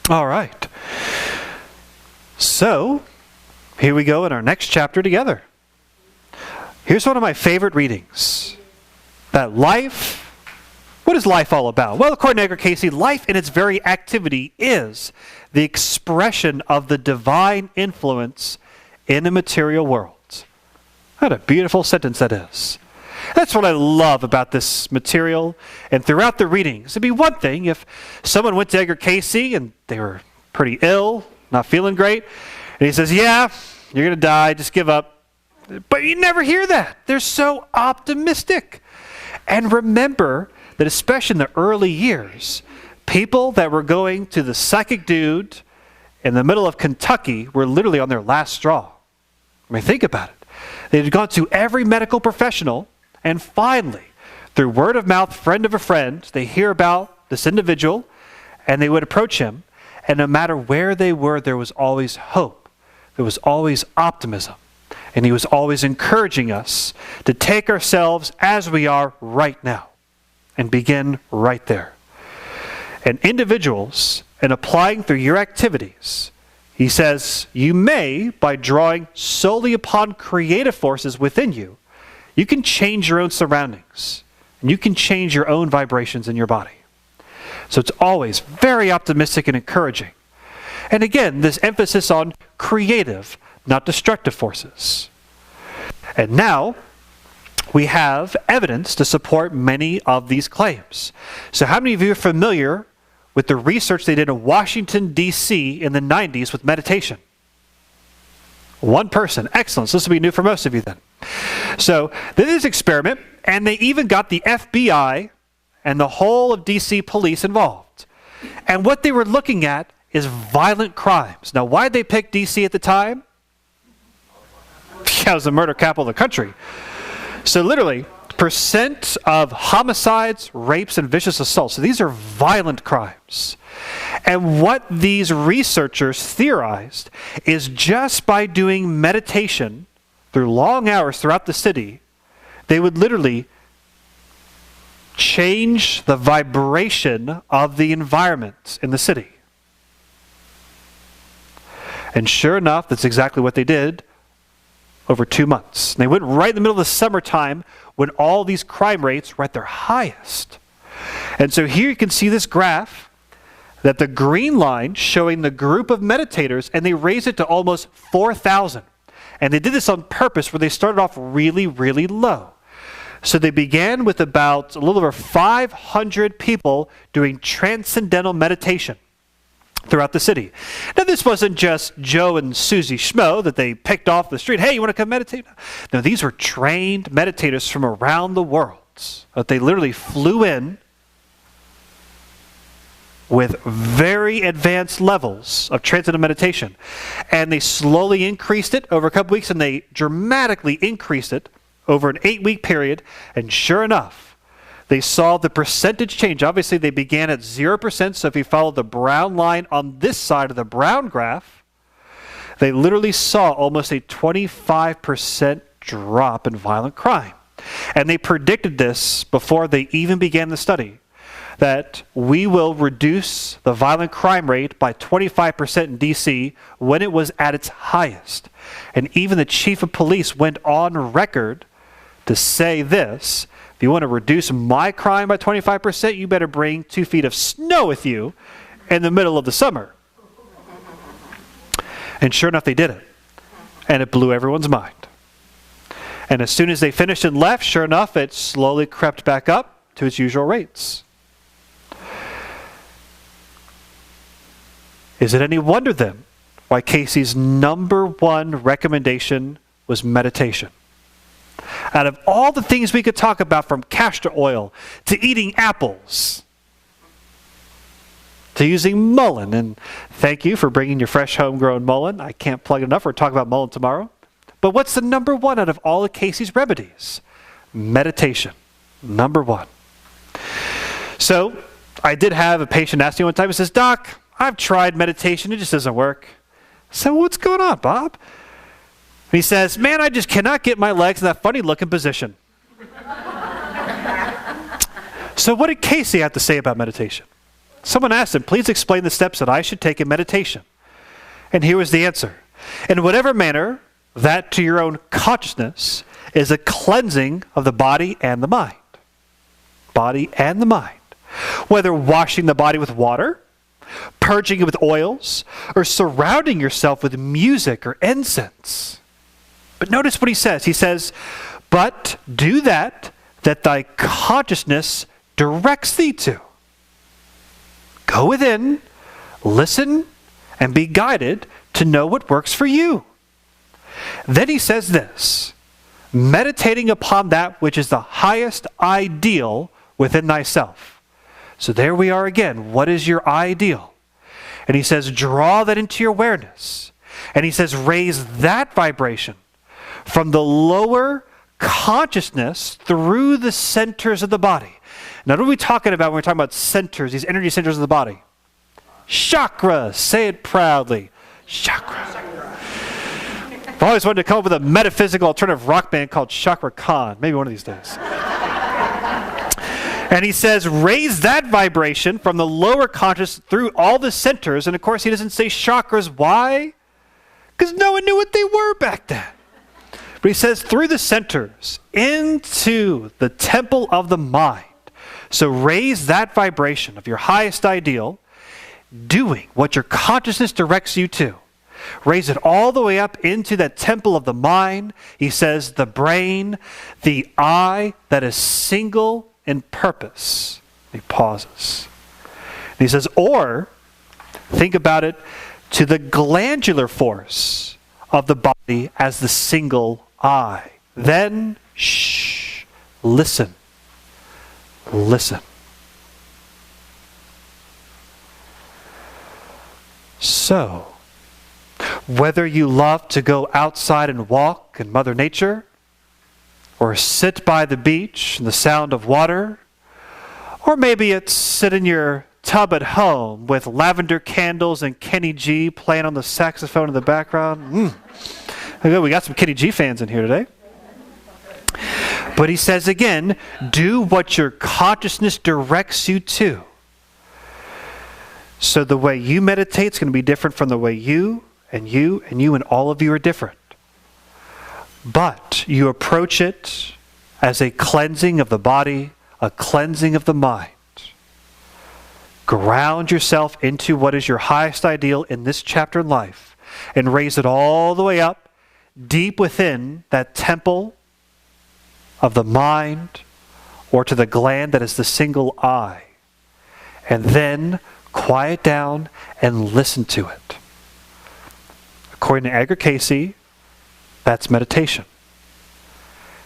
All right. So, here we go in our next chapter together. Here's one of my favorite readings. That life, what is life all about? Well, according to Edgar Cayce, life in its very activity is the expression of the divine influence in the material world. What a beautiful sentence that is. That's what I love about this material. And throughout the readings, it'd be one thing if someone went to Edgar Cayce and they were pretty ill, not feeling great, and he says, yeah, you're going to die, just give up. But you never hear that. They're so optimistic. And remember that especially in the early years, people that were going to the psychic dude in the middle of Kentucky were literally on their last straw. I mean, think about it. They had gone to every medical professional, and finally, through word of mouth, friend of a friend, they hear about this individual, and they would approach him, and no matter where they were, there was always hope. There was always optimism. And he was always encouraging us to take ourselves as we are right now and begin right there. And individuals, in applying through your activities, he says, you may, by drawing solely upon creative forces within you, you can change your own surroundings. And you can change your own vibrations in your body. So it's always very optimistic and encouraging. And again, this emphasis on creative, not destructive forces. And now, we have evidence to support many of these claims. So how many of you are familiar with the research they did in Washington, D.C. in the 90s with meditation? One person. Excellent. So this will be new for most of you then. So they did this experiment, and they even got the FBI and the whole of D.C. police involved. And what they were looking at is violent crimes. Now, why did they pick D.C. at the time? Yeah, it was the murder capital of the country. So literally, percent of homicides, rapes, and vicious assaults. So these are violent crimes. And what these researchers theorized is just by doing meditation through long hours throughout the city, they would literally change the vibration of the environment in the city. And sure enough, that's exactly what they did over 2 months. And they went right in the middle of the summertime when all these crime rates were at their highest. And so here you can see this graph that the green line showing the group of meditators, and they raised it to almost 4,000. And they did this on purpose where they started off really, really low. So they began with about a little over 500 people doing transcendental meditation throughout the city. Now, this wasn't just Joe and Susie Schmo that they picked off the street. Hey, you want to come meditate? No, these were trained meditators from around the world. They literally flew in with very advanced levels of transcendental meditation. And they slowly increased it over a couple weeks, and they dramatically increased it over an 8-week period. And sure enough, they saw the percentage change. Obviously, they began at 0%. So if you follow the brown line on this side of the brown graph, they literally saw almost a 25% drop in violent crime. And they predicted this before they even began the study, that we will reduce the violent crime rate by 25% in D.C. when it was at its highest. And even the chief of police went on record to say this: if you want to reduce my crime by 25%, you better bring 2 feet of snow with you in the middle of the summer. And sure enough, they did it. And it blew everyone's mind. And as soon as they finished and left, sure enough, it slowly crept back up to its usual rates. Is it any wonder then why Cayce's #1 recommendation was meditation? Out of all the things we could talk about, from castor oil to eating apples to using mullein, and thank you for bringing your fresh homegrown mullein. I can't plug it enough. We're talking about mullein tomorrow. But what's the #1 out of all of Cayce's remedies? Meditation. #1. So I did have a patient ask me one time, he says, Doc, I've tried meditation. It just doesn't work. So what's going on, Bob? He says, man, I just cannot get my legs in that funny looking position. So what did Cayce have to say about meditation? Someone asked him, please explain the steps that I should take in meditation. And here was the answer. In whatever manner, that to your own consciousness is a cleansing of the body and the mind. Body and the mind. Whether washing the body with water, purging it with oils, or surrounding yourself with music or incense. But notice what he says. He says, but do that thy consciousness directs thee to. Go within, listen, and be guided to know what works for you. Then he says this, meditating upon that which is the highest ideal within thyself. So there we are again. What is your ideal? And he says, draw that into your awareness. And he says, raise that vibration from the lower consciousness through the centers of the body. Now, what are we talking about when we're talking about centers, these energy centers of the body? Chakras. Say it proudly. Chakra. I've always wanted to come up with a metaphysical alternative rock band called Chakra Khan. Maybe one of these days. And he says, raise that vibration from the lower conscious through all the centers. And of course, he doesn't say chakras. Why? Because no one knew what they were back then. But he says, through the centers, into the temple of the mind. So raise that vibration of your highest ideal, doing what your consciousness directs you to. Raise it all the way up into that temple of the mind. He says, the brain, the I that is single in purpose. He pauses. And he says, or think about it to the glandular force of the body as the single I. Then, listen. Listen. So, whether you love to go outside and walk in Mother Nature, or sit by the beach and the sound of water, or maybe it's sit in your tub at home with lavender candles and Kenny G playing on the saxophone in the background. We got some Kenny G fans in here today. But he says again, do what your consciousness directs you to. So the way you meditate is going to be different from the way you and you and you and all of you are different. But you approach it as a cleansing of the body, a cleansing of the mind. Ground yourself into what is your highest ideal in this chapter in life and raise it all the way up, deep within that temple of the mind or to the gland that is the single I. And then quiet down and listen to it. According to Edgar Cayce, that's meditation.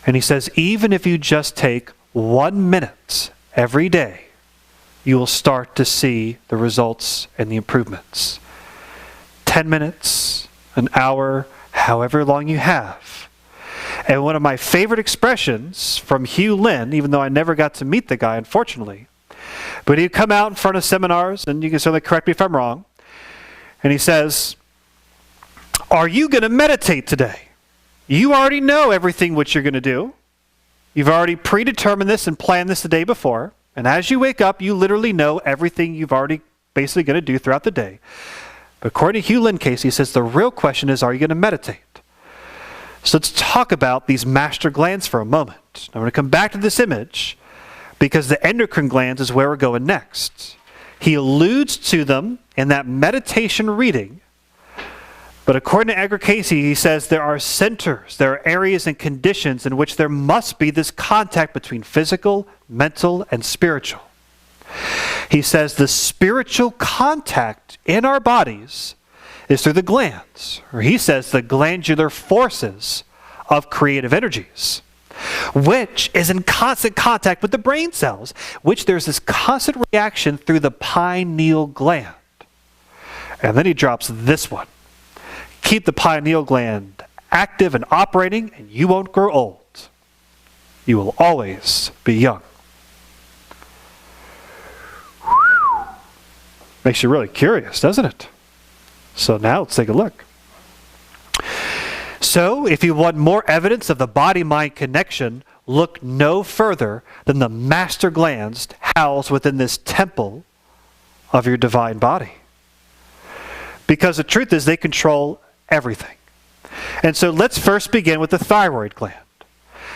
And he says, even if you just take 1 minute every day, you will start to see the results and the improvements. 10 minutes, an hour, however long you have. And one of my favorite expressions from Hugh Lin, even though I never got to meet the guy, unfortunately, but he'd come out in front of seminars, and you can certainly correct me if I'm wrong, and he says, are you going to meditate today? You already know everything what you're going to do. You've already predetermined this and planned this the day before. And as you wake up, you literally know everything you've already basically going to do throughout the day. But according to Hugh Lin Cayce, he says the real question is, are you going to meditate? So let's talk about these master glands for a moment. I'm going to come back to this image because the endocrine glands is where we're going next. He alludes to them in that meditation reading. But according to Edgar Cayce, he says there are centers, there are areas and conditions in which there must be this contact between physical, mental, and spiritual. He says the spiritual contact in our bodies is through the glands, or he says the glandular forces of creative energies, which is in constant contact with the brain cells, which there's this constant reaction through the pineal gland. And then he drops this one. Keep the pineal gland active and operating, and you won't grow old. You will always be young. Makes you really curious, doesn't it? So now let's take a look. So if you want more evidence of the body-mind connection, look no further than the master glands housed within this temple of your divine body. Because the truth is they control everything. And so let's first begin with the thyroid gland.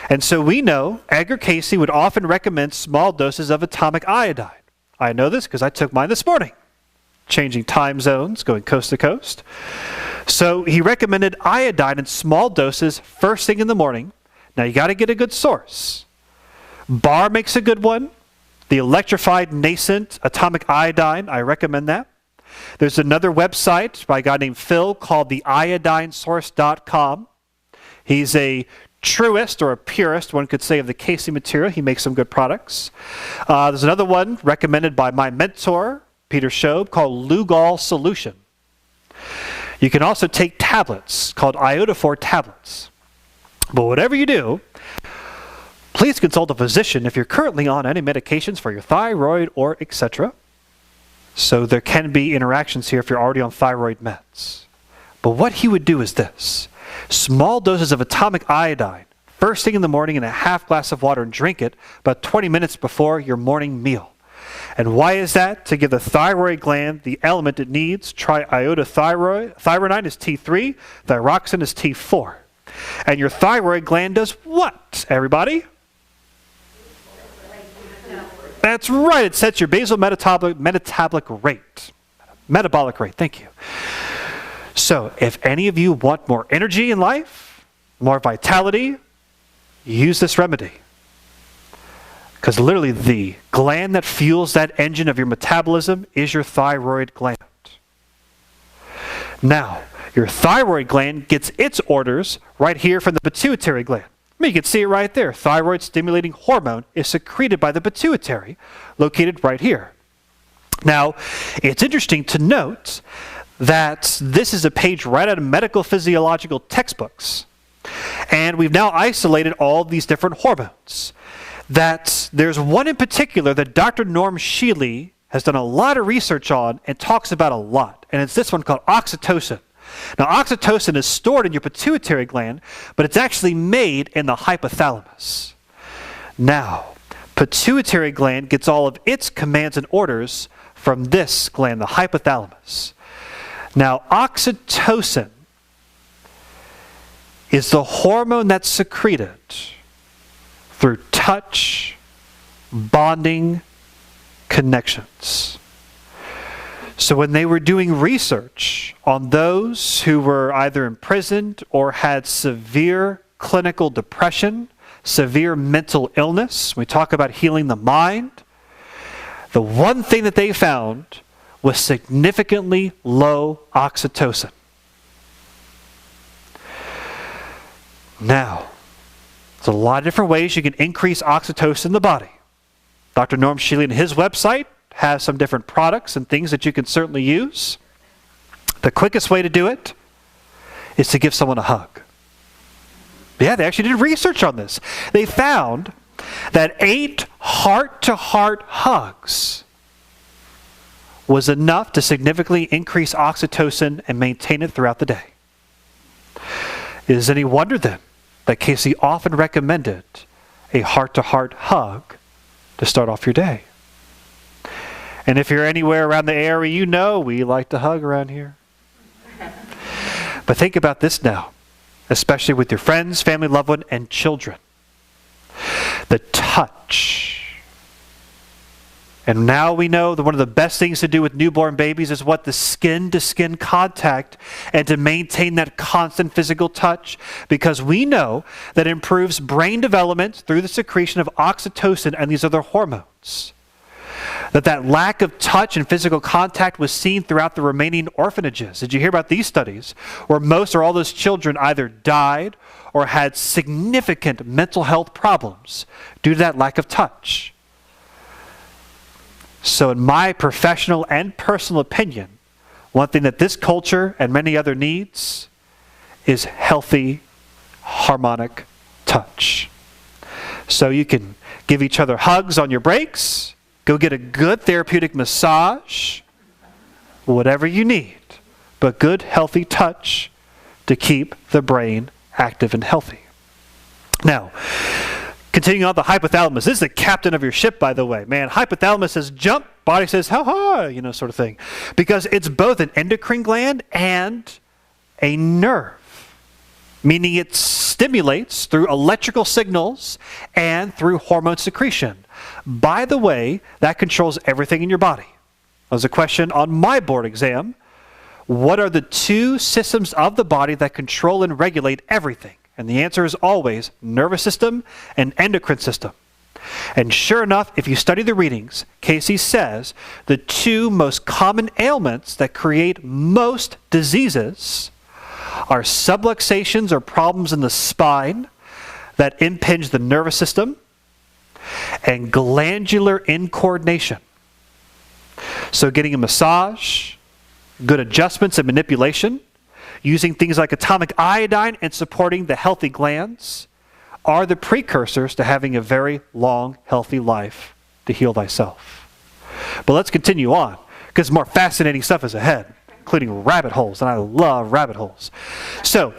And so we know Edgar Cayce would often recommend small doses of atomic iodine. I know this because I took mine this morning. Changing time zones, going coast to coast. So he recommended iodine in small doses first thing in the morning. Now you got to get a good source. Barr makes a good one. The electrified nascent atomic iodine, I recommend that. There's another website by a guy named Phil called the iodinesource.com. He's a truist or a purist, one could say, of the Cayce material. He makes some good products. There's another one recommended by my mentor, Peter Shobe, called Lugol Solution. You can also take tablets called iodophor tablets. But whatever you do, please consult a physician if you're currently on any medications for your thyroid or etc. So there can be interactions here if you're already on thyroid meds. But what he would do is this. Small doses of atomic iodine, first thing in the morning in a half glass of water, and drink it about 20 minutes before your morning meal. And why is that? To give the thyroid gland the element it needs. Triiodothyronine is T3, thyroxine is T4. And your thyroid gland does what, everybody? That's right. It sets your basal metabolic rate. Thank you. So if any of you want more energy in life, more vitality, use this remedy. Because literally the gland that fuels that engine of your metabolism is your thyroid gland. Now, your thyroid gland gets its orders right here from the pituitary gland. You can see it right there. Thyroid stimulating hormone is secreted by the pituitary, located right here. Now, it's interesting to note that this is a page right out of medical physiological textbooks. And we've now isolated all these different hormones. That there's one in particular that Dr. Norm Shealy has done a lot of research on and talks about a lot. And it's this one called oxytocin. Now, oxytocin is stored in your pituitary gland, but it's actually made in the hypothalamus. Now, pituitary gland gets all of its commands and orders from this gland, the hypothalamus. Now, oxytocin is the hormone that's secreted through touch, bonding, connections. So when they were doing research on those who were either imprisoned or had severe clinical depression, severe mental illness, we talk about healing the mind, the one thing that they found was significantly low oxytocin. Now, there's a lot of different ways you can increase oxytocin in the body. Dr. Norm Shealy on his website has some different products and things that you can certainly use. The quickest way to do it is to give someone a hug. Yeah, they actually did research on this. They found that 8 heart-to-heart hugs was enough to significantly increase oxytocin and maintain it throughout the day. Is it any wonder then that Cayce often recommended a heart-to-heart hug to start off your day? And if you're anywhere around the area, you know we like to hug around here. But think about this now, especially with your friends, family, loved one, and children. The touch. And now we know that one of the best things to do with newborn babies is what? The skin-to-skin contact, and to maintain that constant physical touch, because we know that it improves brain development through the secretion of oxytocin and these other hormones. That lack of touch and physical contact was seen throughout the remaining orphanages. Did you hear about these studies? Where most or all those children either died or had significant mental health problems due to that lack of touch. So in my professional and personal opinion, one thing that this culture and many other needs is healthy, harmonic touch. So you can give each other hugs on your breaks, go get a good therapeutic massage, whatever you need, but good, healthy touch to keep the brain active and healthy. Now, Continuing on, the hypothalamus. This is the captain of your ship, by the way. Man, hypothalamus says jump, body says how high, sort of thing. Because it's both an endocrine gland and a nerve, meaning it stimulates through electrical signals and through hormone secretion. By the way, that controls everything in your body. That was a question on my board exam. What are the two systems of the body that control and regulate everything? And the answer is always nervous system and endocrine system. And sure enough, if you study the readings, Cayce says the two most common ailments that create most diseases are subluxations or problems in the spine that impinge the nervous system and glandular incoordination. So getting a massage, good adjustments and manipulation, using things like atomic iodine and supporting the healthy glands are the precursors to having a very long, healthy life to heal thyself. But let's continue on, because more fascinating stuff is ahead, including rabbit holes, and I love rabbit holes. So,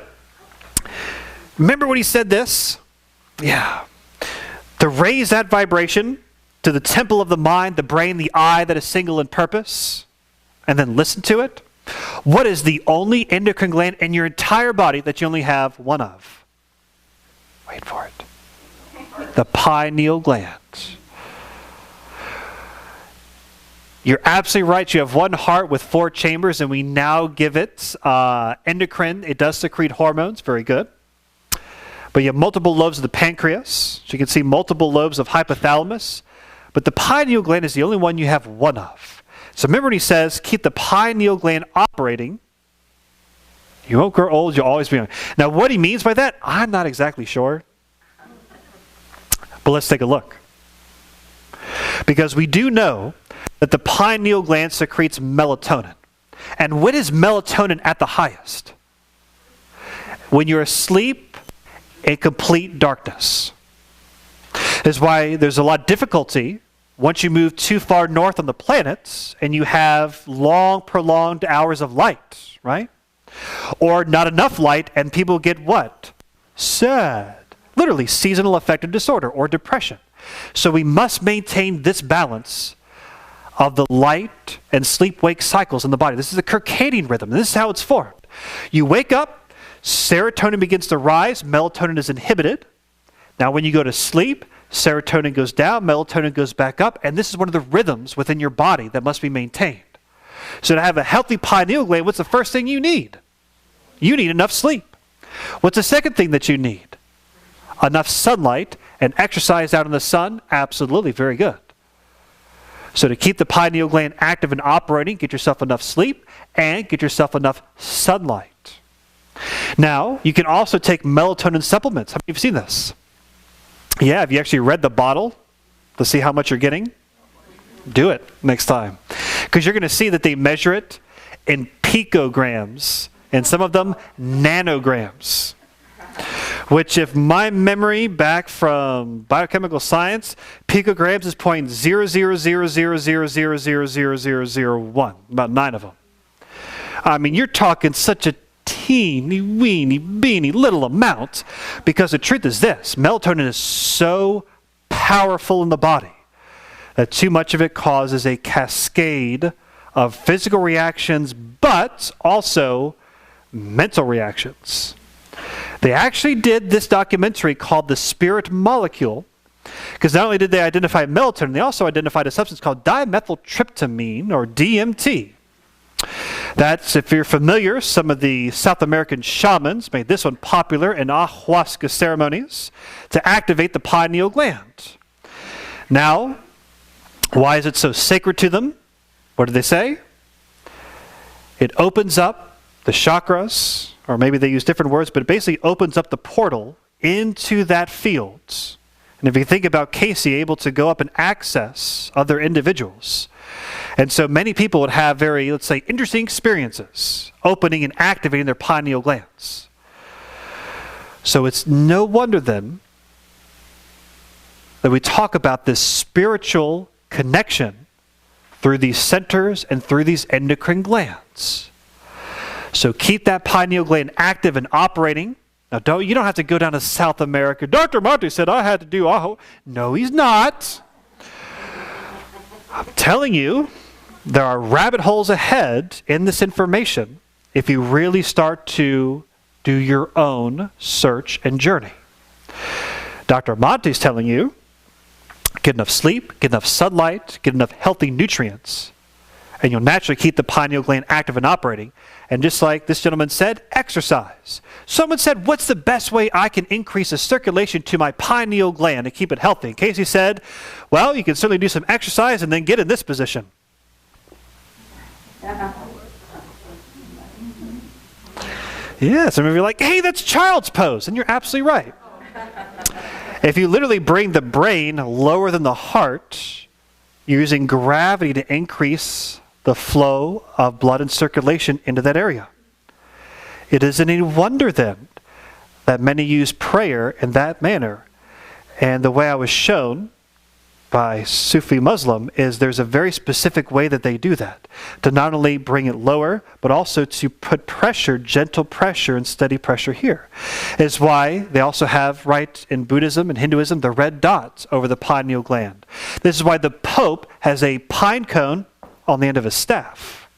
remember when he said this? Yeah. To raise that vibration to the temple of the mind, the brain, the eye that is single in purpose, and then listen to it. What is the only endocrine gland in your entire body that you only have one of? Wait for it. The pineal gland. You're absolutely right. You have one heart with 4 chambers, and we now give it endocrine. It does secrete hormones. Very good. But you have multiple lobes of the pancreas. So you can see multiple lobes of hypothalamus. But the pineal gland is the only one you have one of. So remember when he says, keep the pineal gland operating. You won't grow old, you'll always be young. Now what he means by that, I'm not exactly sure. But let's take a look. Because we do know that the pineal gland secretes melatonin. And when is melatonin at the highest? When you're asleep in complete darkness. That's why there's a lot of difficulty once you move too far north on the planets and you have long, prolonged hours of light, right? Or not enough light and people get what? Sad. Literally, seasonal affective disorder or depression. So we must maintain this balance of the light and sleep-wake cycles in the body. This is the circadian rhythm. This is how it's formed. You wake up, serotonin begins to rise, melatonin is inhibited. Now when you go to sleep, serotonin goes down, melatonin goes back up, and this is one of the rhythms within your body that must be maintained. So to have a healthy pineal gland, what's the first thing you need? You need enough sleep. What's the second thing that you need? Enough sunlight and exercise out in the sun? Absolutely, very good. So to keep the pineal gland active and operating, get yourself enough sleep and get yourself enough sunlight. Now, you can also take melatonin supplements. How many of you have seen this? Yeah, have you actually read the bottle to see how much you're getting? Do it next time. Because you're going to see that they measure it in picograms, and some of them nanograms. Which, if my memory back from biochemical science, picograms is 0.00000000001, about 9 of them. I mean, you're talking such a teeny, weeny, beeny little amount, because the truth is this, melatonin is so powerful in the body that too much of it causes a cascade of physical reactions, but also mental reactions. They actually did this documentary called The Spirit Molecule, because not only did they identify melatonin, they also identified a substance called dimethyltryptamine, or DMT. That's, if you're familiar, some of the South American shamans made this one popular in ayahuasca ceremonies to activate the pineal gland. Now, why is it so sacred to them? What did they say? It opens up the chakras, or maybe they use different words, but it basically opens up the portal into that field. And if you think about Cayce able to go up and access other individuals, and so many people would have very, let's say, interesting experiences opening and activating their pineal glands. So it's no wonder then that we talk about this spiritual connection through these centers and through these endocrine glands. So keep that pineal gland active and operating, Now, you don't have to go down to South America. Dr. Monty said I had to do Aho. No, he's not. I'm telling you, there are rabbit holes ahead in this information if you really start to do your own search and journey. Dr. Monty's telling you, get enough sleep, get enough sunlight, get enough healthy nutrients, and you'll naturally keep the pineal gland active and operating. And just like this gentleman said, exercise. Someone said, what's the best way I can increase the circulation to my pineal gland to keep it healthy? And Cayce said, well, you can certainly do some exercise and then get in this position. Yeah, some of you are like, hey, that's child's pose. And you're absolutely right. If you literally bring the brain lower than the heart, you're using gravity to increase the flow of blood and circulation into that area. It isn't any wonder then that many use prayer in that manner. And the way I was shown by Sufi Muslim is there's a very specific way that they do that, to not only bring it lower, but also to put pressure, gentle pressure and steady pressure here. Is why they also have, right, in Buddhism and Hinduism, the red dots over the pineal gland. This is why the Pope has a pine cone on the end of his staff.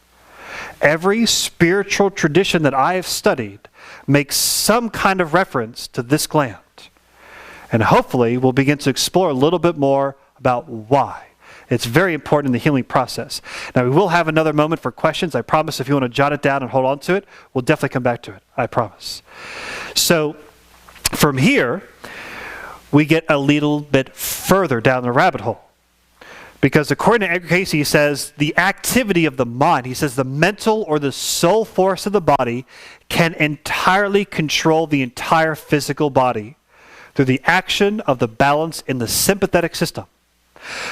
Every spiritual tradition that I have studied makes some kind of reference to this gland. And hopefully we'll begin to explore a little bit more about why. It's very important in the healing process. Now, we will have another moment for questions. I promise if you want to jot it down and hold on to it, we'll definitely come back to it. I promise. So, from here, we get a little bit further down the rabbit hole. Because according to Edgar Cayce, he says the activity of the mind, he says the mental or the soul force of the body can entirely control the entire physical body through the action of the balance in the sympathetic system.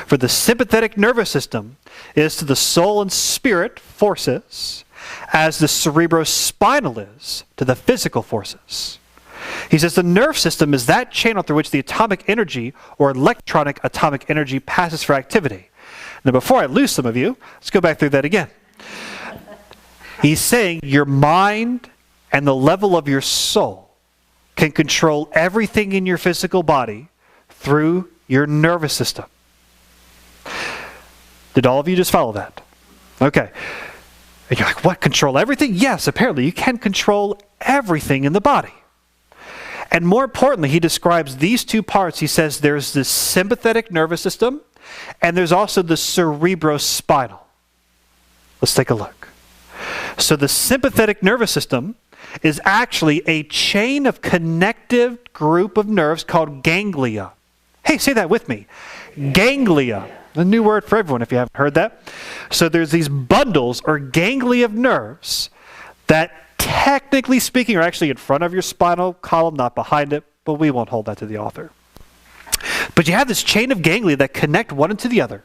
For the sympathetic nervous system is to the soul and spirit forces as the cerebrospinal is to the physical forces. He says the nerve system is that channel through which the atomic energy or electronic atomic energy passes for activity. Now, before I lose some of you, let's go back through that again. He's saying your mind and the level of your soul can control everything in your physical body through your nervous system. Did all of you just follow that? Okay. And you're like, what, control everything? Yes, apparently you can control everything in the body. And more importantly, he describes these two parts. He says there's the sympathetic nervous system and there's also the cerebrospinal. Let's take a look. So the sympathetic nervous system is actually a chain of connective group of nerves called ganglia. Hey, say that with me. Ganglia. A new word for everyone if you haven't heard that. So there's these bundles or ganglia of nerves that technically speaking are actually in front of your spinal column, not behind it, but we won't hold that to the author. But you have this chain of ganglia that connect one into the other.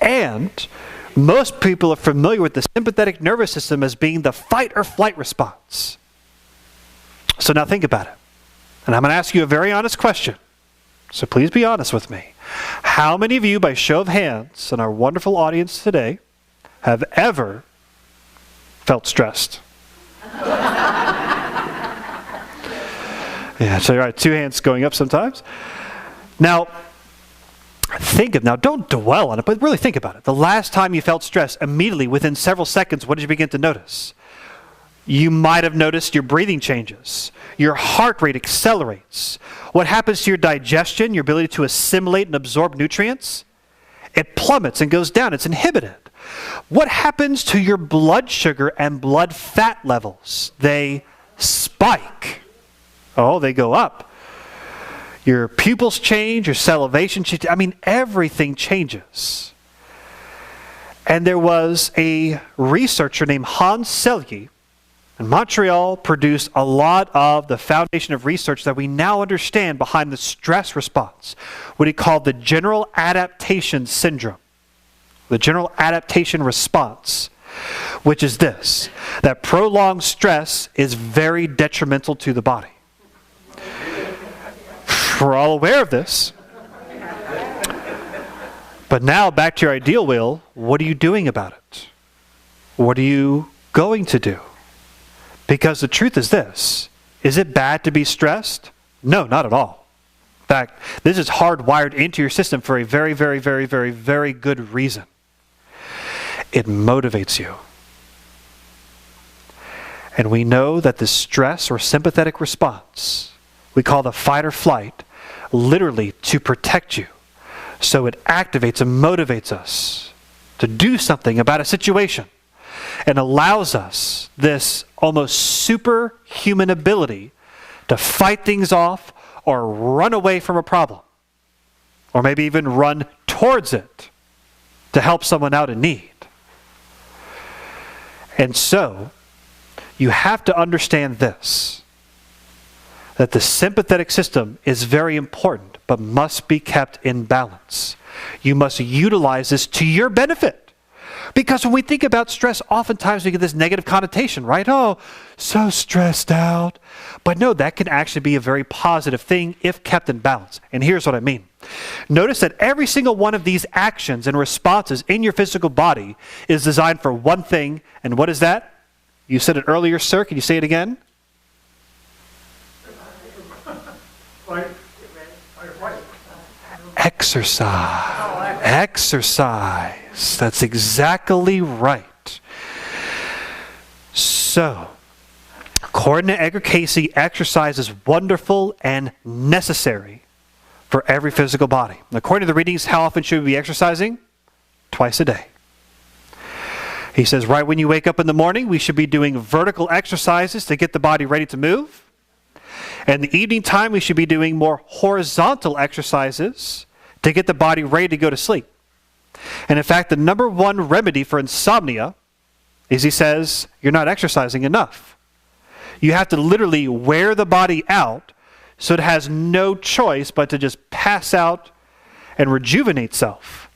And most people are familiar with the sympathetic nervous system as being the fight or flight response. So now think about it. And I'm going to ask you a very honest question. So please be honest with me. How many of you, by show of hands in our wonderful audience today, have ever felt stressed? Yeah, so all right, 2 hands going up sometimes. Now, don't dwell on it, but really think about it. The last time you felt stress, immediately within several seconds, what did you begin to notice? You might have noticed your breathing changes. Your heart rate accelerates. What happens to your digestion, your ability to assimilate and absorb nutrients? It plummets and goes down. It's inhibited. What happens to your blood sugar and blood fat levels? They spike. Oh, they go up. Your pupils change, your salivation changes. I mean, everything changes. And there was a researcher named Hans Selye in Montreal produced a lot of the foundation of research that we now understand behind the stress response, what he called the general adaptation syndrome, the general adaptation response, which is this, that prolonged stress is very detrimental to the body. We're all aware of this. But now back to your ideal wheel, what are you doing about it? What are you going to do? Because the truth is this, Is it bad to be stressed? No, not at all. In fact, this is hardwired into your system for a very, very, very, very, very good reason. It motivates you. And we know that the stress or sympathetic response, we call the fight or flight, literally to protect you. So it activates and motivates us to do something about a situation and allows us this almost superhuman ability to fight things off or run away from a problem, or maybe even run towards it to help someone out in need. And so, you have to understand this, that the sympathetic system is very important, but must be kept in balance. You must utilize this to your benefit. Because when we think about stress, oftentimes we get this negative connotation, right? Oh, so stressed out. But no, that can actually be a very positive thing if kept in balance. And here's what I mean. Notice that every single one of these actions and responses in your physical body is designed for one thing. And what is that? You said it earlier, sir. Can you say it again? Exercise. Exercise. That's exactly right. So, according to Edgar Cayce, exercise is wonderful and necessary for every physical body. According to the readings, how often should we be exercising? Twice a day. He says right when you wake up in the morning, we should be doing vertical exercises to get the body ready to move. And the evening time, we should be doing more horizontal exercises to get the body ready to go to sleep. And in fact, the number one remedy for insomnia is, he says, you're not exercising enough. You have to literally wear the body out so it has no choice but to just pass out and rejuvenate itself.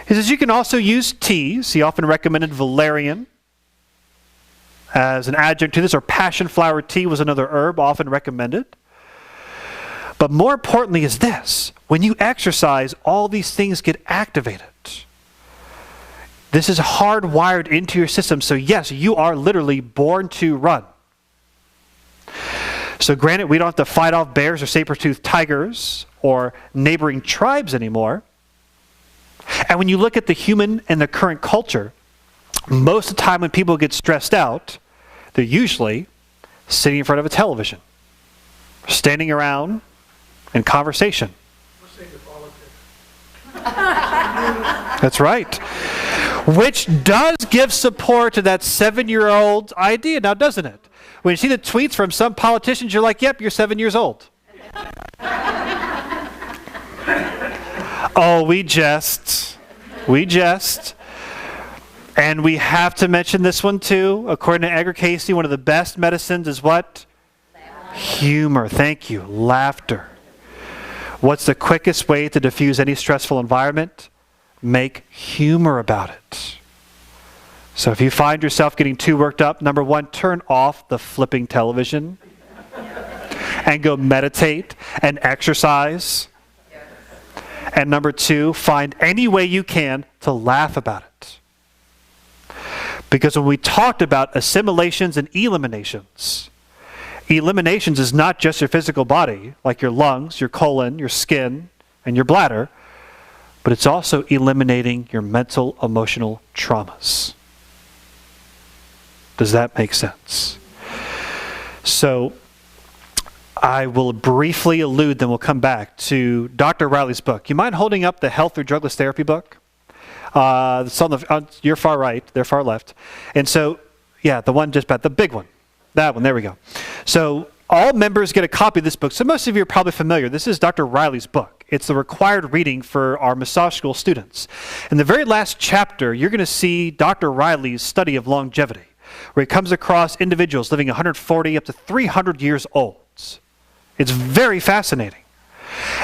He says you can also use teas. He often recommended valerian as an adjunct to this, or passion flower tea was another herb often recommended. But more importantly is this: when you exercise, all these things get activated. This is hardwired into your system. So yes, you are literally born to run. So granted, we don't have to fight off bears or saber-toothed tigers or neighboring tribes anymore. And when you look at the human and the current culture, most of the time when people get stressed out, they're usually sitting in front of a television, standing around in conversation. That's right. Which does give support to that 7-year-old idea, now doesn't it? When you see the tweets from some politicians, you're like, yep, you're 7 years old. Oh, we jest. We jest. And we have to mention this one too. According to Edgar Cayce, one of the best medicines is what? Humor. Thank you. Laughter. What's the quickest way to diffuse any stressful environment? Make humor about it. So if you find yourself getting too worked up, number one, turn off the flipping television and go meditate and exercise. And number two, find any way you can to laugh about it. Because when we talked about assimilations and eliminations is not just your physical body, like your lungs, your colon, your skin, and your bladder, but it's also eliminating your mental, emotional traumas. Does that make sense? So, I will briefly allude, then we'll come back to Dr. Riley's book. You mind holding up the Health Through Drugless Therapy book? It's on your far right, their far left. And so, yeah, the one just about, the big one. That one, there we go. So, all members get a copy of this book. So most of you are probably familiar. This is Dr. Riley's book. It's the required reading for our massage school students. In the very last chapter, you're going to see Dr. Riley's study of longevity, where he comes across individuals living 140 up to 300 years old. It's very fascinating.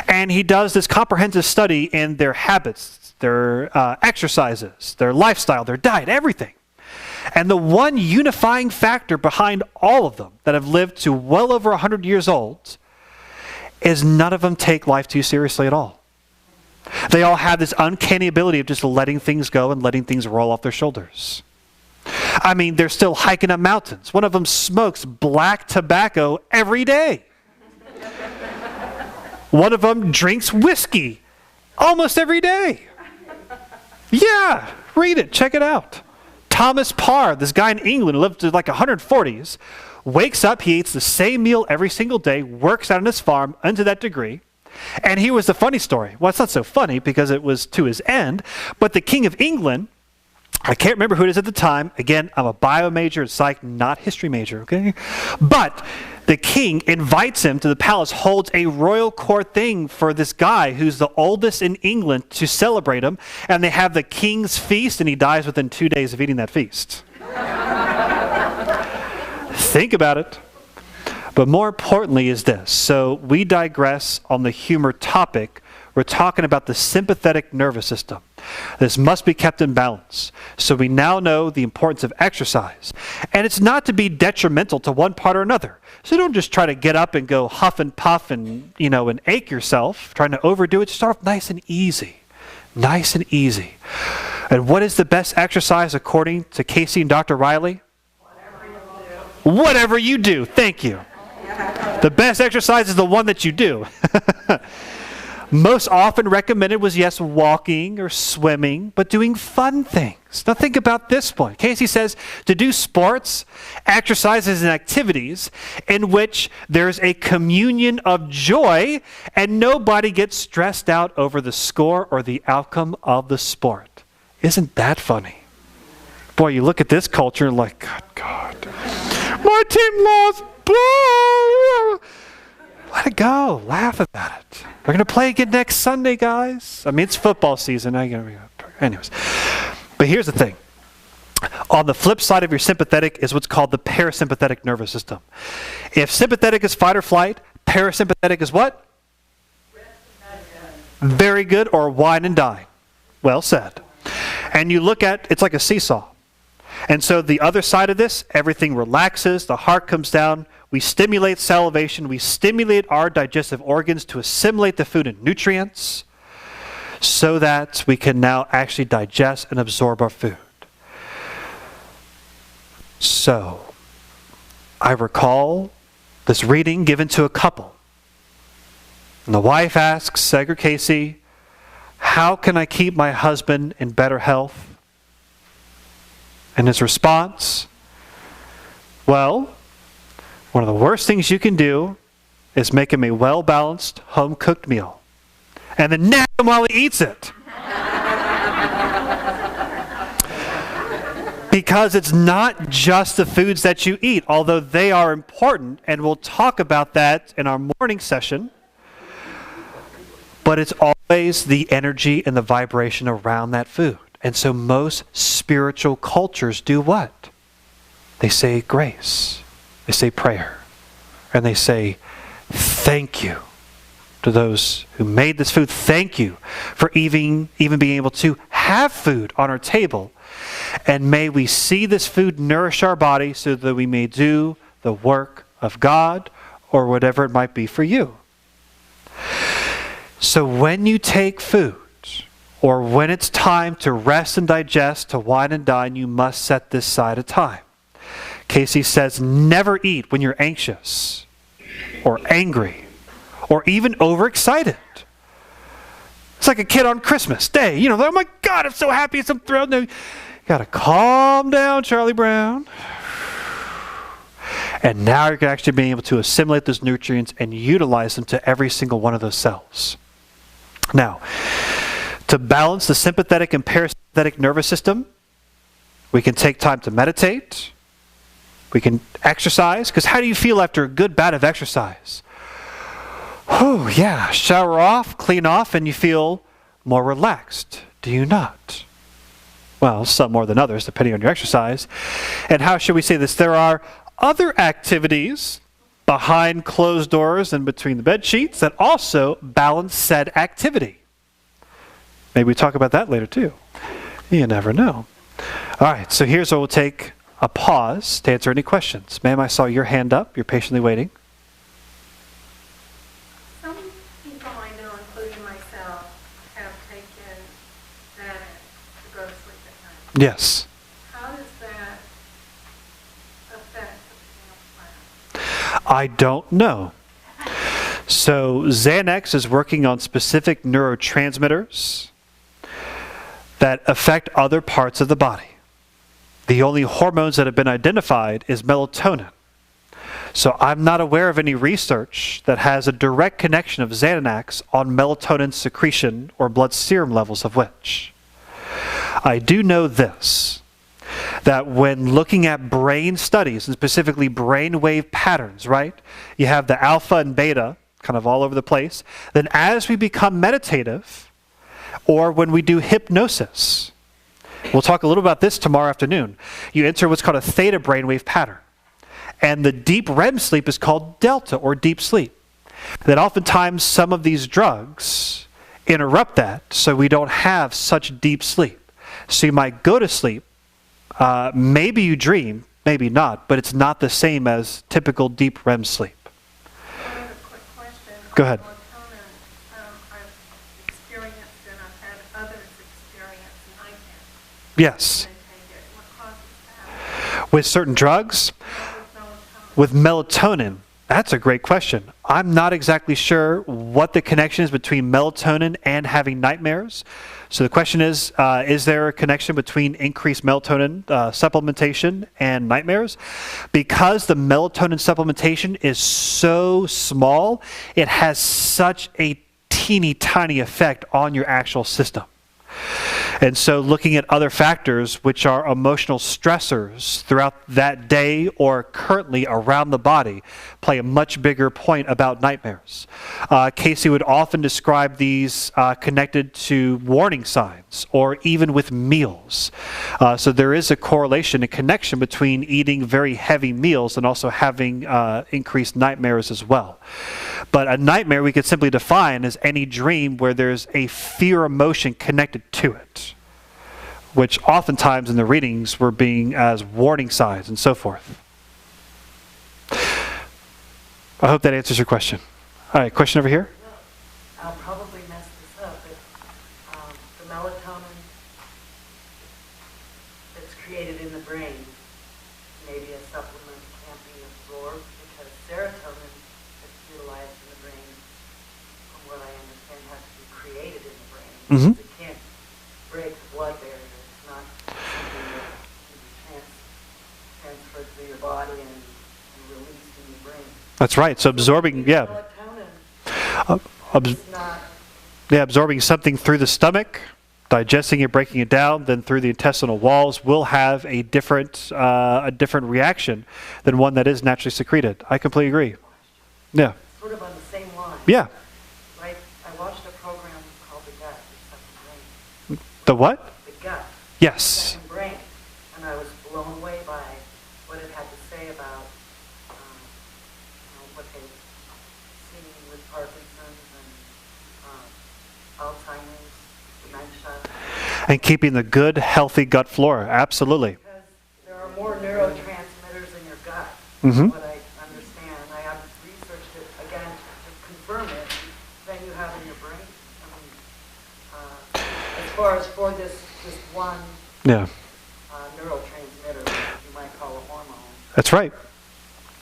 And he does this comprehensive study in their habits, their exercises, their lifestyle, their diet, everything. And the one unifying factor behind all of them that have lived to well over 100 years old is none of them take life too seriously at all. They all have this uncanny ability of just letting things go and letting things roll off their shoulders. I mean, they're still hiking up mountains. One of them smokes black tobacco every day. One of them drinks whiskey almost every day. Yeah, read it, check it out. Thomas Parr, this guy in England who lived to like 140s, wakes up, he eats the same meal every single day, works out on his farm unto that degree. And here was the funny story. Well, it's not so funny because it was to his end, but the King of England, I can't remember who it is at the time. Again, I'm a bio major, psych, not history major, okay? But the king invites him to the palace, holds a royal court thing for this guy who's the oldest in England to celebrate him, and they have the king's feast, and he dies within 2 days of eating that feast. Think about it. But more importantly is this. So we digress on the humor topic. We're talking about the sympathetic nervous system. This must be kept in balance. So we now know the importance of exercise. And it's not to be detrimental to one part or another. So don't just try to get up and go huff and puff and, and ache yourself, trying to overdo it. Start off nice and easy. Nice and easy. And what is the best exercise according to Casey and Dr. Riley? Whatever you do. Thank you. The best exercise is the one that you do. Most often recommended was, yes, walking or swimming, but doing fun things. Now think about this one. Casey says to do sports, exercises, and activities in which there's a communion of joy and nobody gets stressed out over the score or the outcome of the sport. Isn't that funny? Boy, you look at this culture like, God, my team lost. Let it go. Laugh about it. We're going to play again next Sunday, guys. I mean, it's football season. Anyways. But here's the thing. On the flip side of your sympathetic is what's called the parasympathetic nervous system. If sympathetic is fight or flight, parasympathetic is what? Very good, or wine and dine. Well said. And you look at, it's like a seesaw. And so the other side of this, everything relaxes, the heart comes down, we stimulate salivation, we stimulate our digestive organs to assimilate the food and nutrients so that we can now actually digest and absorb our food. So, I recall this reading given to a couple. And the wife asks Edgar Cayce, how can I keep my husband in better health? And his response, well, one of the worst things you can do is make him a well-balanced, home-cooked meal. And then nab him while he eats it. Because it's not just the foods that you eat, although they are important, and we'll talk about that in our morning session. But it's always the energy and the vibration around that food. And so most spiritual cultures do what? They say grace. They say prayer. And they say thank you to those who made this food. Thank you for even being able to have food on our table. And may we see this food nourish our body so that we may do the work of God or whatever it might be for you. So when you take food, or when it's time to rest and digest, to wine and dine, you must set this aside a time. Casey says, never eat when you're anxious, or angry, or even overexcited. It's like a kid on Christmas Day. Oh my God, I'm so happy, I'm thrilled. No, you gotta calm down, Charlie Brown. And now you're actually being able to assimilate those nutrients and utilize them to every single one of those cells. Now, to balance the sympathetic and parasympathetic nervous system, we can take time to meditate. We can exercise. Because how do you feel after a good bout of exercise? Oh, yeah. Shower off, clean off, and you feel more relaxed. Do you not? Well, some more than others, depending on your exercise. And how should we say this? There are other activities behind closed doors and between the bed sheets that also balance said activity. Maybe we talk about that later too. You never know. All right, so here's where we'll take a pause to answer any questions. Ma'am, I saw your hand up. You're patiently waiting. Some people I know, including myself, have taken that to go to sleep at night. Yes. How does that I don't know. So Xanax is working on specific neurotransmitters that affect other parts of the body. The only hormones that have been identified is melatonin. So I'm not aware of any research that has a direct connection of Xanax on melatonin secretion or blood serum levels of which. I do know this, that when looking at brain studies, and specifically brainwave patterns, right? You have the alpha and beta kind of all over the place. Then as we become meditative, or when we do hypnosis, we'll talk a little about this tomorrow afternoon, you enter what's called a theta brainwave pattern. And the deep REM sleep is called delta, or deep sleep. That oftentimes some of these drugs interrupt that, so we don't have such deep sleep. So you might go to sleep, maybe you dream, maybe not, but it's not the same as typical deep REM sleep. I have a quick question. Go ahead. Melatonin, I've experienced and I've had others experience nightmares. Yes. When they take it. What causes that? With certain drugs, With melatonin. with melatonin, that's a great question. I'm not exactly sure what the connection is between melatonin and having nightmares. So the question is there a connection between increased melatonin supplementation and nightmares? Because the melatonin supplementation is so small, it has such a teeny tiny effect on your actual system. And so looking at other factors, which are emotional stressors throughout that day or currently around the body, play a much bigger point about nightmares. Cayce would often describe these connected to warning signs or even with meals. So there is a correlation, a connection between eating very heavy meals and also having increased nightmares as well. But a nightmare we could simply define as any dream where there's a fear emotion connected to it, which oftentimes in the readings were being as warning signs and so forth. I hope that answers your question. All right, question over here? I'll probably mess this up, but the melatonin that's created in the brain, maybe a supplement can't be absorbed because serotonin that's utilized in the brain, from what I understand, has to be created in the brain. Mm-hmm. It can't break the blood barrier. It's not something that can be transferred through your body and released in your brain. That's right. So absorbing, yeah. Melatonin is not. Yeah, absorbing something through the stomach, digesting it, breaking it down, then through the intestinal walls will have a different reaction than one that is naturally secreted. I completely agree. Yeah. Sort of on the same line. Yeah. Right? I watched a program called The Gut, the Second Brain. The what? The Gut, Yes. Second Brain. And I was blown away by what it had to say about what they've seen with Parkinson's and Alzheimer's, dementia. And keeping the good, healthy gut flora. Absolutely. Because there are more neurotransmitters in your gut, Mm-hmm. what I understand. I haven't researched it again to confirm it than you have in your brain. I mean, as far as for this one Yeah. neurotransmitter, you might call a hormone. That's right.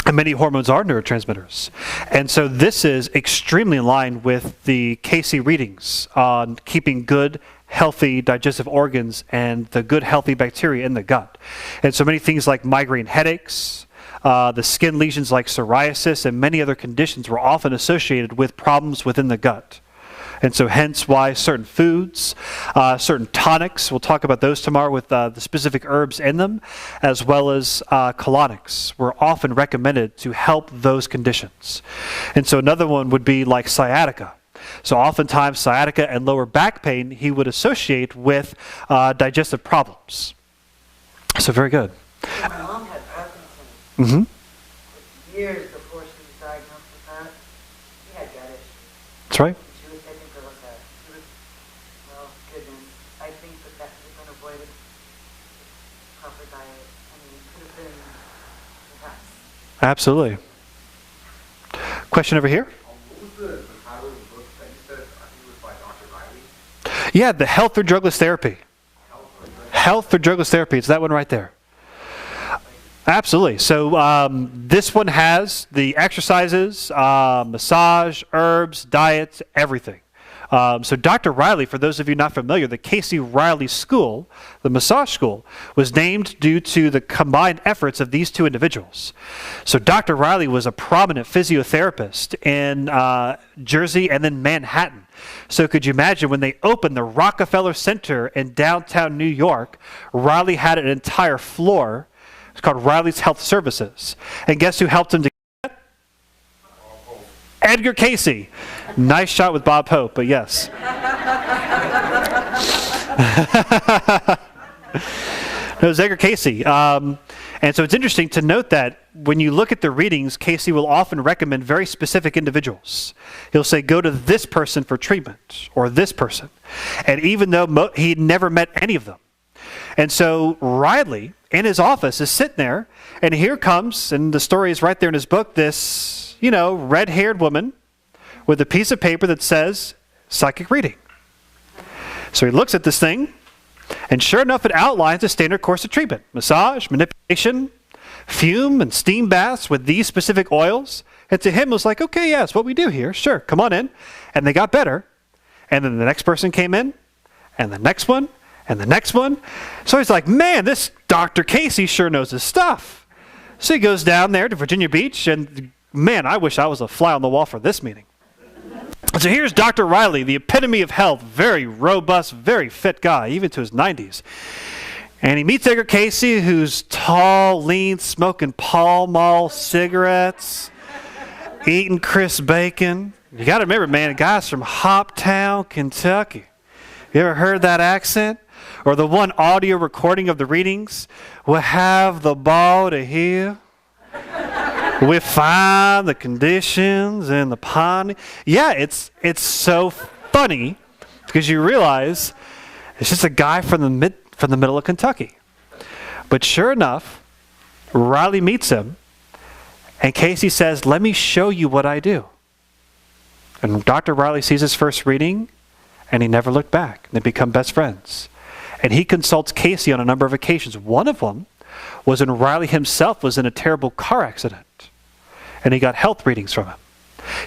And many hormones are neurotransmitters. And so this is extremely in line with the Cayce readings on keeping good, healthy digestive organs and the good, healthy bacteria in the gut. And so many things like migraine headaches, the skin lesions like psoriasis, and many other conditions were often associated with problems within the gut. And so hence why certain foods, certain tonics, we'll talk about those tomorrow with the specific herbs in them, as well as colonics were often recommended to help those conditions. And so another one would be like sciatica. So oftentimes sciatica and lower back pain he would associate with digestive problems. So very good. My mom had Parkinson's Mm-hmm. years before she was diagnosed with that. She had gut issues. That's right. She was taking Prozac. She was, well, goodness. I think that could have been avoided with proper diet. I mean, it could have been perhaps. Absolutely. Question over here? What was the title of the book that you said? I think it was by Dr. Riley. Yeah, the health through drugless therapy. Health through drugless therapy. It's that one right there. Absolutely. So this one has the exercises, massage, herbs, diets, everything. So Dr. Riley, for those of you not familiar, the Cayce Riley School, the massage school, was named due to the combined efforts of these two individuals. So Dr. Riley was a prominent physiotherapist in Jersey and then Manhattan. So could you imagine when they opened the Rockefeller Center in downtown New York, Riley had an entire floor. It's called Riley's Health Services. And guess who helped him to get that? Edgar Cayce. Nice shot with Bob Hope, but yes. It was Edgar Cayce. And so it's interesting to note that when you look at the readings, Cayce will often recommend very specific individuals. He'll say, go to this person for treatment, or this person. And even though he never met any of them. And so Riley, in his office, is sitting there, and here comes, and the story is right there in his book, this, red-haired woman with a piece of paper that says, psychic reading. So he looks at this thing, and sure enough, it outlines a standard course of treatment. Massage, manipulation, fume and steam baths with these specific oils. And to him, it was like, okay, yeah, it's what we do here. Sure, come on in. And they got better. And then the next person came in, and the next one, and the next one. So he's like, man, this Dr. Cayce sure knows his stuff. So he goes down there to Virginia Beach, and man, I wish I was a fly on the wall for this meeting. So here's Dr. Riley, the epitome of health, very robust, very fit guy, even to his 90s. And he meets Edgar Cayce, who's tall, lean, smoking Pall Mall cigarettes, eating crisp bacon. You got to remember, man, the guy's from Hoptown, Kentucky. You ever heard that accent? Or the one audio recording of the readings? We'll have the ball to hear. We find the conditions in the pond. Yeah, it's so funny because you realize it's just a guy from the middle of Kentucky. But sure enough, Riley meets him, and Cayce says, let me show you what I do. And Dr. Riley sees his first reading, and he never looked back. They become best friends. And he consults Cayce on a number of occasions. One of them was when Riley himself was in a terrible car accident. And he got health readings from him.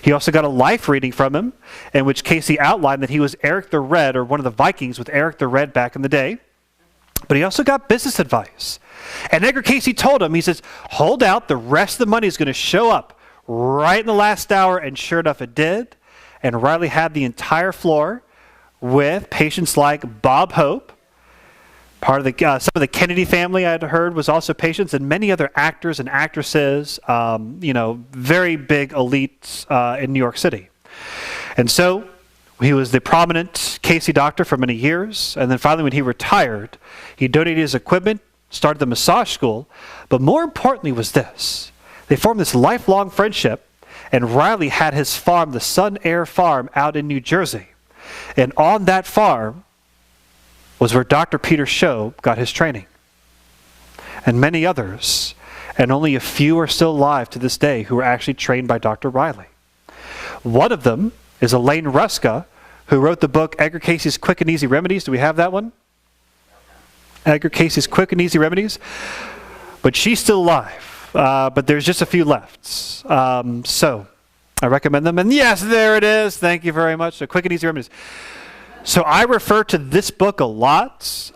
He also got a life reading from him, in which Cayce outlined that he was Eric the Red, or one of the Vikings with Eric the Red back in the day. But he also got business advice. And Edgar Cayce told him, he says, hold out, the rest of the money is going to show up right in the last hour, and sure enough it did. And Riley had the entire floor with patients like Bob Hope, part of some of the Kennedy family I had heard was also patients, and many other actors and actresses, very big elites in New York City. And so he was the prominent Cayce doctor for many years, and then finally when he retired, he donated his equipment, started the massage school, but more importantly was this. They formed this lifelong friendship, and Riley had his farm, the Sun Air Farm, out in New Jersey. And on that farm was where Dr. Peter Show got his training. And many others, and only a few are still alive to this day who were actually trained by Dr. Riley. One of them is Elaine Ruska, who wrote the book Edgar Cayce's Quick and Easy Remedies. Do we have that one? Edgar Cayce's Quick and Easy Remedies. But she's still alive. But there's just a few left. So I recommend them. And yes, there it is. Thank you very much. So Quick and Easy Remedies. So I refer to this book a lot.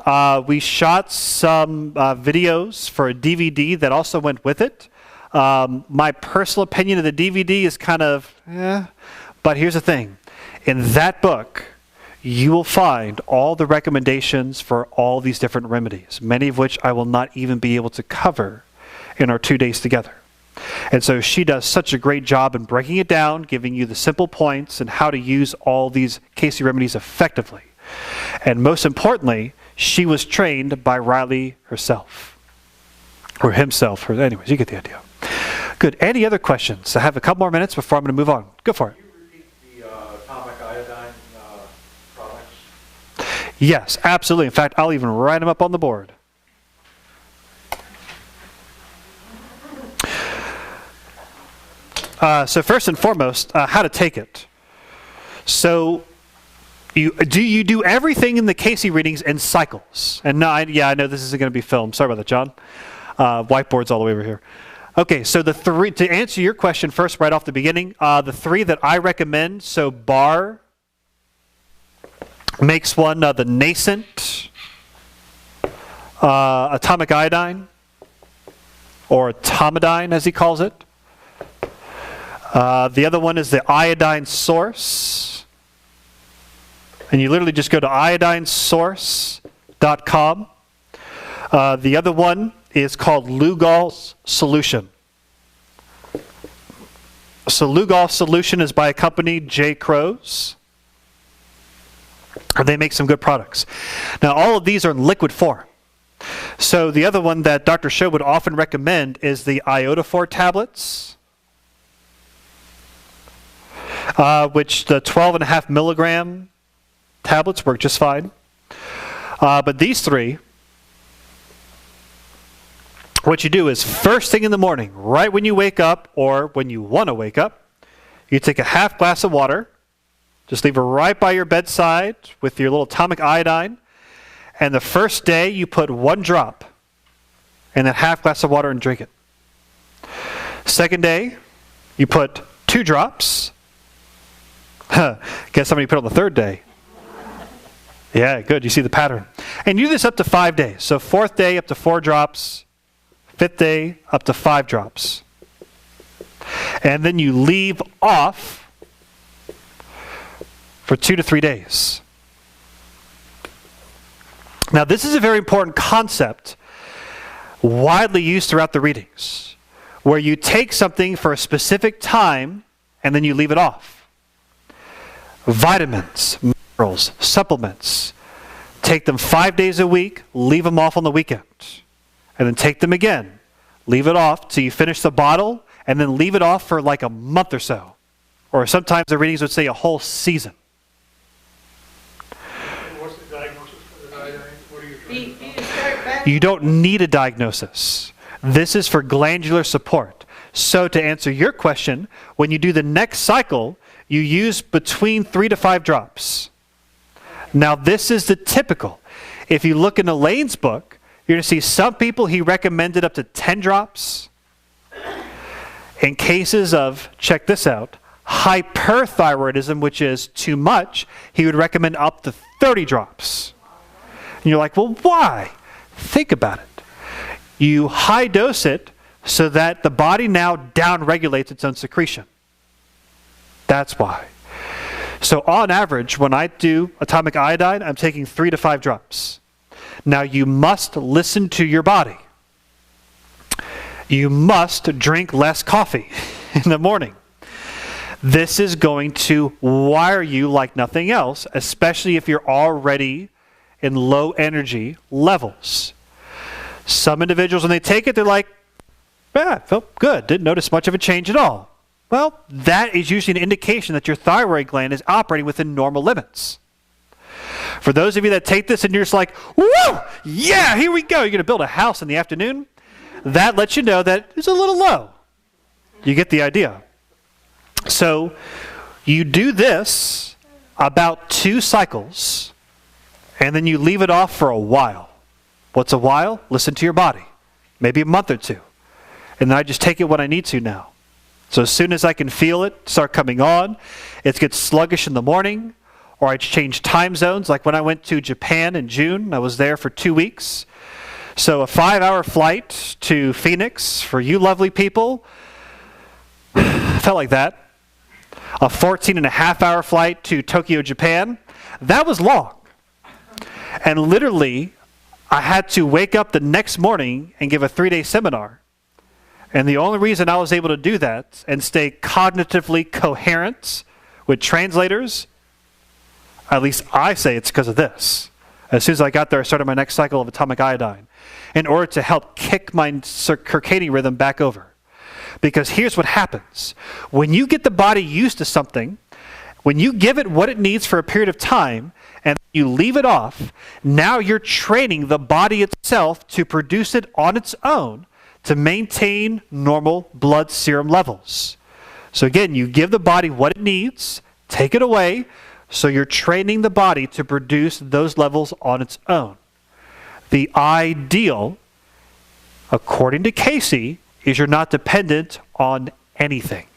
We shot some videos for a DVD that also went with it. My personal opinion of the DVD is kind of, but here's the thing. In that book, you will find all the recommendations for all these different remedies, many of which I will not even be able to cover in our 2 days together. And so she does such a great job in breaking it down, giving you the simple points and how to use all these Cayce remedies effectively. And most importantly, she was trained by Riley herself. Or himself. Anyways, you get the idea. Good. Any other questions? I have a couple more minutes before I'm going to move on. Go for it. Can you repeat the atomic iodine products? Yes, absolutely. In fact, I'll even write them up on the board. So first and foremost, how to take it. So you do everything in the Cayce readings in cycles. And no, I know this isn't going to be filmed. Sorry about that, John. Whiteboard's all the way over here. Okay, so the three, to answer your question first right off the beginning, the three that I recommend, so Barr makes one, the nascent atomic iodine, or atomidine as he calls it. The other one is the iodine source. And you literally just go to iodinesource.com. The other one is called Lugol's Solution. So Lugol's Solution is by a company, J. Crow's. They make some good products. Now all of these are in liquid form. So the other one that Dr. Sho would often recommend is the iodophor tablets, which the 12.5 milligram tablets work just fine. But these three, what you do is first thing in the morning, right when you wake up or when you want to wake up, you take a half glass of water, just leave it right by your bedside with your little atomic iodine, and the first day you put 1 drop in that half glass of water and drink it. Second day, you put 2 drops. Guess how many you put on the third day? Yeah, good. You see the pattern. And you do this up to 5 days. So 4th day up to 4 drops. 5th day up to 5 drops. And then you leave off for 2 to 3 days. Now this is a very important concept widely used throughout the readings, where you take something for a specific time and then you leave it off. Vitamins, minerals, supplements. Take them 5 days a week, leave them off on the weekend. And then take them again. Leave it off till you finish the bottle, and then leave it off for like a month or so. Or sometimes the readings would say a whole season. What's the diagnosis for the iodine? What are you trying to find? You don't need a diagnosis. This is for glandular support. So to answer your question, when you do the next cycle, you use between 3 to 5 drops. Now this is the typical. If you look in Elaine's book, you're going to see some people he recommended up to 10 drops. In cases of, check this out, hyperthyroidism, which is too much, he would recommend up to 30 drops. And you're like, well, why? Think about it. You high dose it so that the body now down-regulates its own secretion. That's why. So on average, when I do atomic iodine, I'm taking 3 to 5 drops. Now you must listen to your body. You must drink less coffee in the morning. This is going to wire you like nothing else, especially if you're already in low energy levels. Some individuals, when they take it, they're like, yeah, felt good, didn't notice much of a change at all. Well, that is usually an indication that your thyroid gland is operating within normal limits. For those of you that take this and you're just like, woo, yeah, here we go. You're going to build a house in the afternoon. That lets you know that it's a little low. You get the idea. So you do this about 2 cycles, and then you leave it off for a while. What's a while? Listen to your body. Maybe a month or 2. And then I just take it when I need to now. So as soon as I can feel it start coming on, it gets sluggish in the morning, or I change time zones. Like when I went to Japan in June, I was there for 2 weeks. So a 5-hour flight to Phoenix for you lovely people, felt like that. A 14.5-hour flight to Tokyo, Japan, that was long. And literally, I had to wake up the next morning and give a 3-day seminar. And the only reason I was able to do that and stay cognitively coherent with translators, at least I say it's because of this. As soon as I got there, I started my next cycle of atomic iodine in order to help kick my circadian rhythm back over. Because here's what happens. When you get the body used to something, when you give it what it needs for a period of time, and you leave it off, now you're training the body itself to produce it on its own to maintain normal blood serum levels. So again, you give the body what it needs, take it away, so you're training the body to produce those levels on its own. The ideal according to Cayce, is you're not dependent on anything.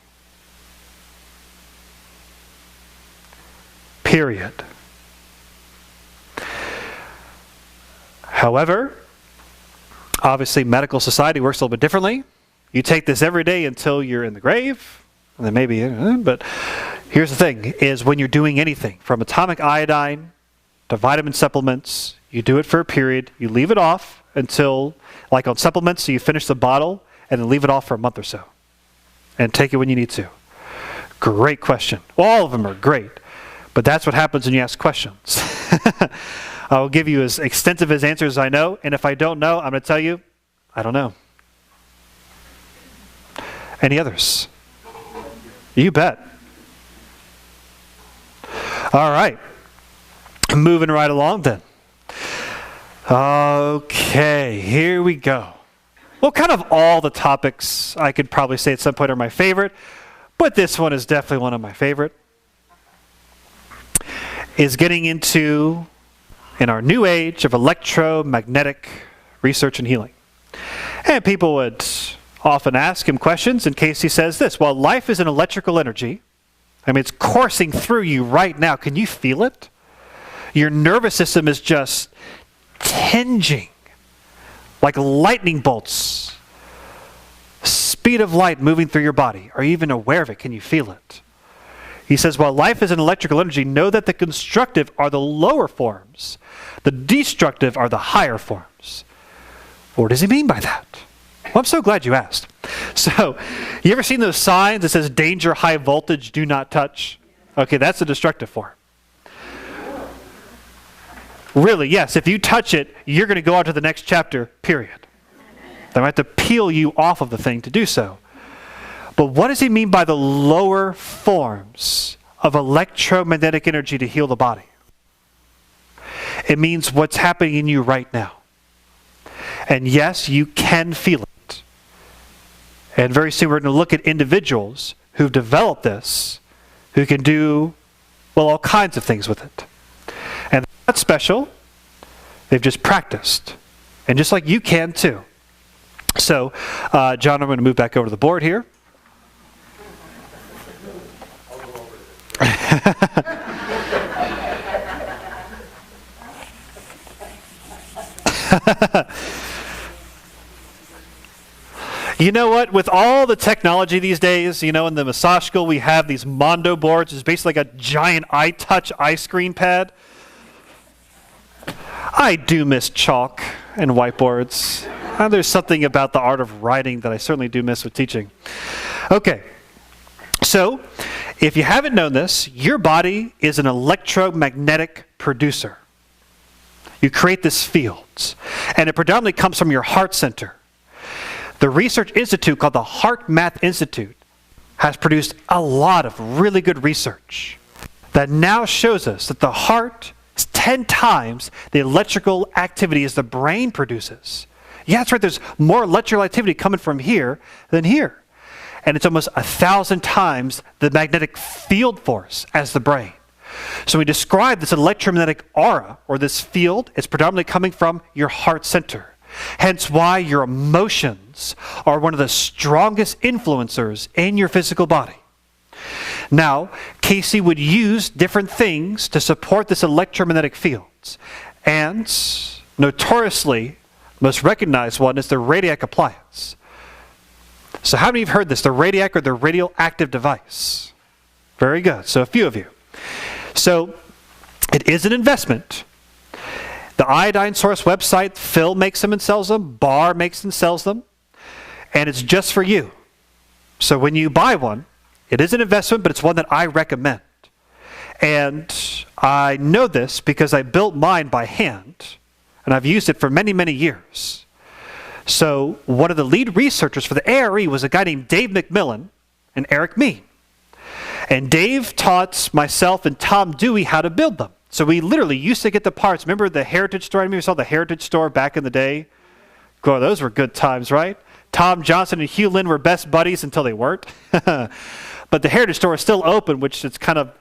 Period. However, obviously medical society works a little bit differently. You take this every day until you're in the grave, and then maybe, but here's the thing, is when you're doing anything, from atomic iodine to vitamin supplements, you do it for a period, you leave it off until, like on supplements, so you finish the bottle, and then leave it off for a month or so. And take it when you need to. Great question. All of them are great. But that's what happens when you ask questions. I will give you as extensive as answers as I know, and if I don't know, I'm going to tell you, I don't know. Any others? You bet. All right. Moving right along then. Okay, here we go. Well, kind of all the topics I could probably say at some point are my favorite, but this one is definitely one of my favorite. Is getting into, in our new age of electromagnetic research and healing. And people would often ask him questions, in case he says this, well, life is an electrical energy. I mean, it's coursing through you right now. Can you feel it? Your nervous system is just tinging like lightning bolts. Speed of light moving through your body. Are you even aware of it? Can you feel it? He says, while life is an electrical energy, know that the constructive are the lower forms. The destructive are the higher forms. What does he mean by that? Well, I'm so glad you asked. So, you ever seen those signs that says, danger, high voltage, do not touch? Okay, that's the destructive form. Really, yes, if you touch it, you're going to go on to the next chapter, period. They might have to peel you off of the thing to do so. But what does he mean by the lower forms of electromagnetic energy to heal the body? It means what's happening in you right now. And yes, you can feel it. And very soon we're going to look at individuals who've developed this, who can do, well, all kinds of things with it. And they're not special. They've just practiced. And just like you can too. So, John, I'm going to move back over to the board here. You know what? With all the technology these days, in the massage school we have these Mondo boards. It's basically like a giant iTouch ice screen pad. I do miss chalk and whiteboards. There's something about the art of writing that I certainly do miss with teaching. Okay. So, if you haven't known this, your body is an electromagnetic producer. You create this field, and it predominantly comes from your heart center. The research institute called the Heart Math Institute has produced a lot of really good research that now shows us that the heart is 10 times the electrical activity as the brain produces. Yeah, that's right, there's more electrical activity coming from here than here. And it's almost 1,000 times the magnetic field force as the brain. So we describe this electromagnetic aura, or this field, it's predominantly coming from your heart center. Hence why your emotions are one of the strongest influencers in your physical body. Now, Cayce would use different things to support this electromagnetic field. And notoriously, most recognized one is the Radiac appliance. So how many of you have heard this? The Radiac, or the radioactive device. Very good. So a few of you. So it is an investment. The Iodine Source website, Phil makes them and sells them. Barr makes and sells them. And it's just for you. So when you buy one, it is an investment, but it's one that I recommend. And I know this because I built mine by hand. And I've used it for many, many years. So one of the lead researchers for the ARE was a guy named Dave McMillan and Eric Mean. And Dave taught myself and Tom Dewey how to build them. So we literally used to get the parts. Remember the Heritage Store? I mean, we saw the Heritage Store back in the day. God, those were good times, right? Tom Johnson and Hugh Lynn were best buddies until they weren't. But the Heritage Store is still open, which it's kind of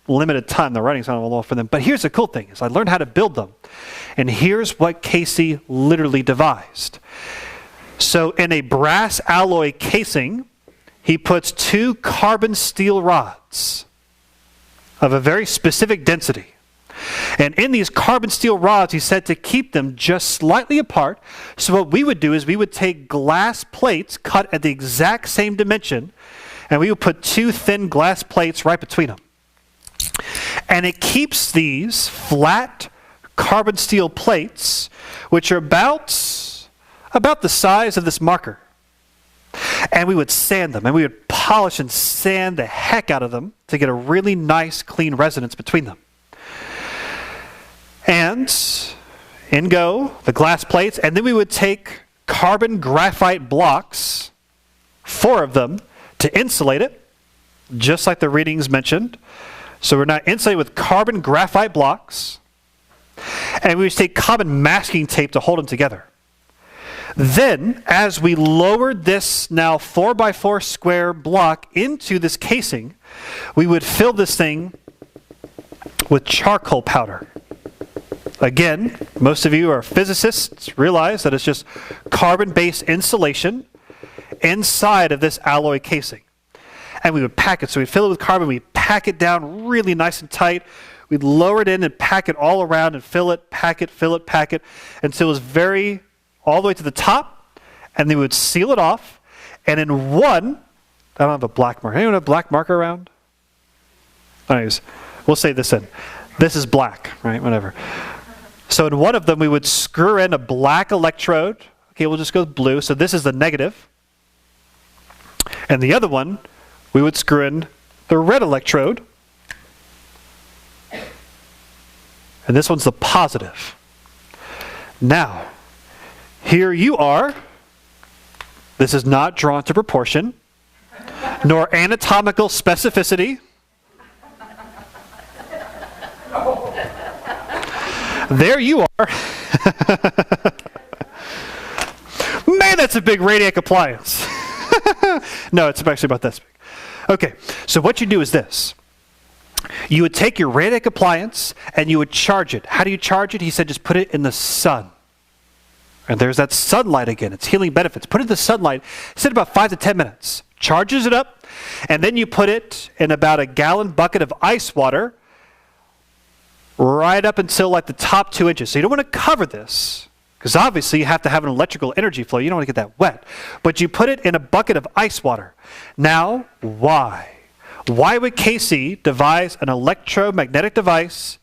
limited time. The writing's not a little for them. But here's the cool thing, is I learned how to build them. And here's what Cayce literally devised. So in a brass alloy casing, he puts 2 carbon steel rods of a very specific density. And in these carbon steel rods, he said to keep them just slightly apart. So what we would do is we would take glass plates cut at the exact same dimension, and we would put 2 thin glass plates right between them. And it keeps these flat carbon steel plates, which are about the size of this marker. And we would sand them, and we would polish and sand the heck out of them to get a really nice, clean resonance between them. And in go the glass plates, and then we would take carbon graphite blocks, 4 of them, to insulate it, just like the readings mentioned. So we're now insulated with carbon graphite blocks, and we would take carbon masking tape to hold them together. Then, as we lowered this now 4x4 square block into this casing, we would fill this thing with charcoal powder. Again, most of you are physicists, realize that it's just carbon-based insulation inside of this alloy casing. And we would pack it. So we'd fill it with carbon, we'd pack it down really nice and tight. We'd lower it in and pack it all around and fill it, pack it, fill it, pack it, until it was all the way to the top, and then we would seal it off. And in one, I don't have a black marker. Anyone have a black marker around? Anyways, we'll say this in. This is black, right? Whatever. So in one of them, we would screw in a black electrode. Okay, we'll just go with blue. So this is the negative. And the other one, we would screw in the red electrode. And this one's the positive. Now, here you are. This is not drawn to proportion, nor anatomical specificity. There you are. Man, that's a big radiac appliance. No, it's actually about this big. Okay, so what you do is this. You would take your radiac appliance and you would charge it. How do you charge it? He said just put it in the sun. And there's that sunlight again. It's healing benefits. Put it in the sunlight. Sit about 5 to 10 minutes. Charges it up. And then you put it in about a gallon bucket of ice water right up until like the top 2 inches. So you don't want to cover this, because obviously you have to have an electrical energy flow. You don't want to get that wet. But you put it in a bucket of ice water. Now, why? Why would Cayce devise an electromagnetic device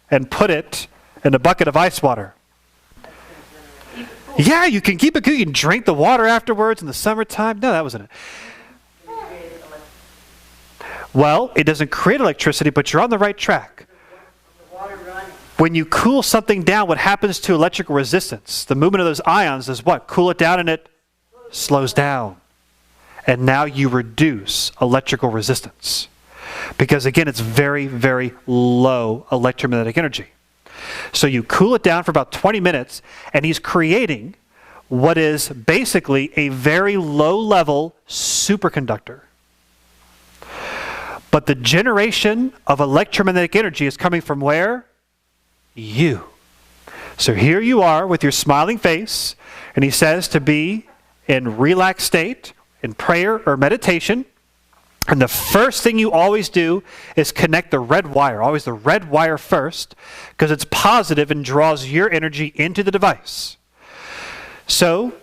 and put it in a bucket of ice water? Yeah, you can keep it cool. You can drink the water afterwards in the summertime. No, that wasn't it. Well, it doesn't create electricity, but you're on the right track. When you cool something down, what happens to electrical resistance? The movement of those ions is what? Cool it down and it slows down. And now you reduce electrical resistance. Because again, it's very, very low electromagnetic energy. So you cool it down for about 20 minutes, and he's creating what is basically a very low-level superconductor. But the generation of electromagnetic energy is coming from where? You. So here you are with your smiling face, and he says to be in relaxed state, in prayer or meditation. And the first thing you always do is connect the red wire, always the red wire first, because it's positive and draws your energy into the device. So,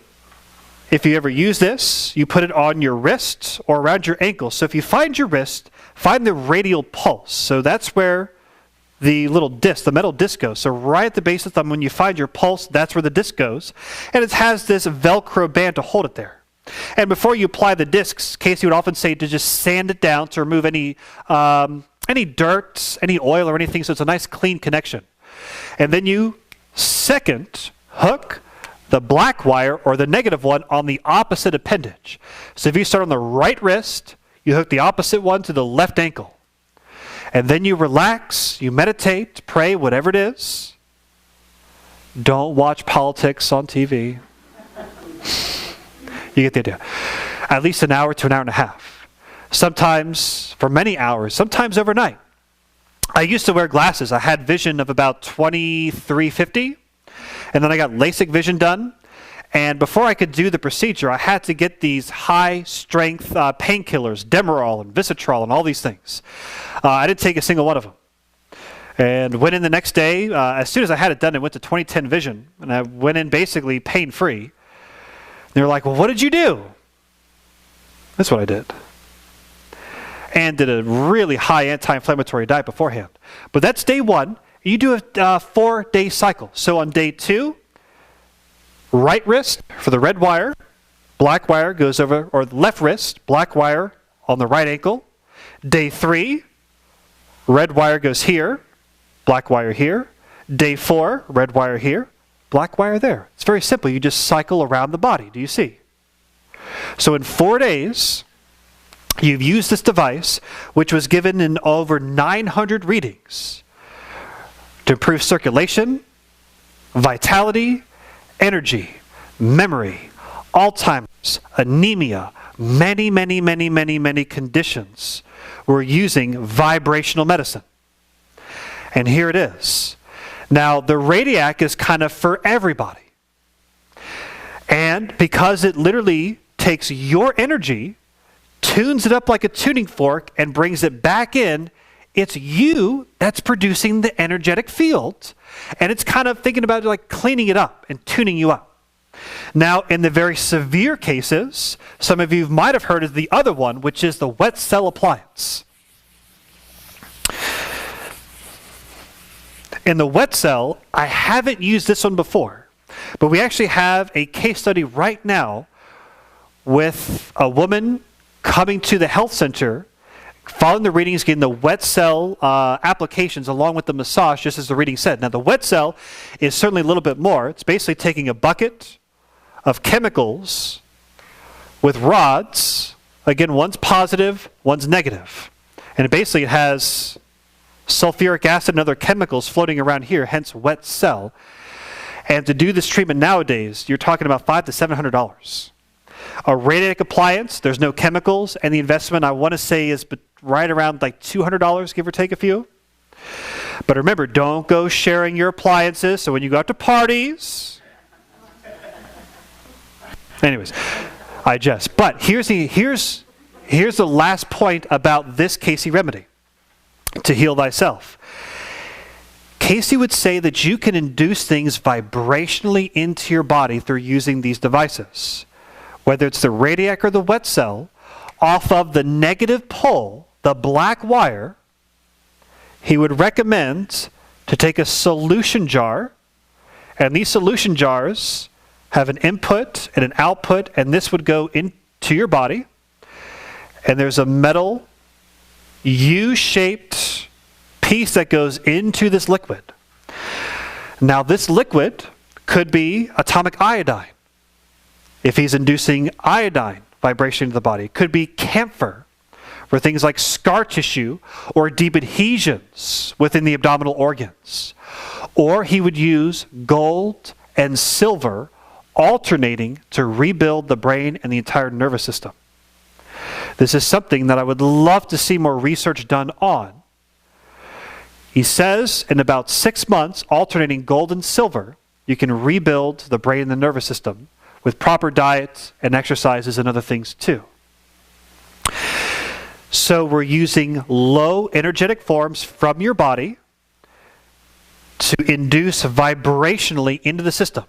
if you ever use this, you put it on your wrist or around your ankle. So if you find your wrist, find the radial pulse. So that's where the little disc, the metal disc goes. So right at the base of the thumb, when you find your pulse, that's where the disc goes. And it has this Velcro band to hold it there. And before you apply the discs, Cayce would often say to just sand it down to remove any dirt, any oil or anything, so it's a nice clean connection. And then you second hook the black wire or the negative one on the opposite appendage. So if you start on the right wrist, you hook the opposite one to the left ankle. And then you relax, you meditate, pray, whatever it is. Don't watch politics on TV. You get the idea. At least an hour to an hour and a half. Sometimes for many hours, sometimes overnight. I used to wear glasses. I had vision of about 2350. And then I got LASIK vision done. And before I could do the procedure, I had to get these high-strength painkillers, Demerol and Visitrol and all these things. I didn't take a single one of them. And went in the next day. As soon as I had it done, I went to 2010 Vision, and I went in basically pain-free. They were like, well, what did you do? That's what I did. And did a really high anti-inflammatory diet beforehand. But that's day one. You do a 4-day cycle. So on day 2, right wrist for the red wire, black wire goes over, or left wrist, black wire on the right ankle. Day 3, red wire goes here, black wire here. Day 4, red wire here, black wire there. It's very simple. You just cycle around the body. Do you see? So in 4 days, you've used this device, which was given in over 900 readings, to improve circulation, vitality, energy, memory, Alzheimer's, anemia, many conditions. We're using vibrational medicine. And here it is. Now, the Radiac is kind of for everybody. And because it literally takes your energy, tunes it up like a tuning fork, and brings it back in, it's you that's producing the energetic field. And it's kind of thinking about it like cleaning it up and tuning you up. Now, in the very severe cases, some of you might have heard of the other one, which is the wet cell appliance. In the wet cell, I haven't used this one before, but we actually have a case study right now with a woman coming to the health center, following the readings, getting the wet cell applications along with the massage, just as the reading said. Now, the wet cell is certainly a little bit more. It's basically taking a bucket of chemicals with rods. Again, one's positive, one's negative. And basically it has sulfuric acid and other chemicals floating around here, hence wet cell. And to do this treatment nowadays, you're talking about $500 to $700. A Radiac appliance, there's no chemicals, and the investment, I want to say, is right around like $200, give or take a few. But remember, don't go sharing your appliances, so when you go out to parties... Anyways, I jest. But here's the last point about this Cayce remedy, to heal thyself. Cayce would say that you can induce things vibrationally into your body through using these devices. Whether it's the Radiac or the wet cell, off of the negative pole, the black wire, he would recommend to take a solution jar, and these solution jars have an input and an output, and this would go into your body, and there's a metal U-shaped piece that goes into this liquid. Now, this liquid could be atomic iodine, if he's inducing iodine vibration into the body. It could be camphor for things like scar tissue or deep adhesions within the abdominal organs. Or he would use gold and silver alternating to rebuild the brain and the entire nervous system. This is something that I would love to see more research done on. He says in about 6 months, alternating gold and silver, you can rebuild the brain and the nervous system with proper diet and exercises and other things too. So we're using low energetic forms from your body to induce vibrationally into the system.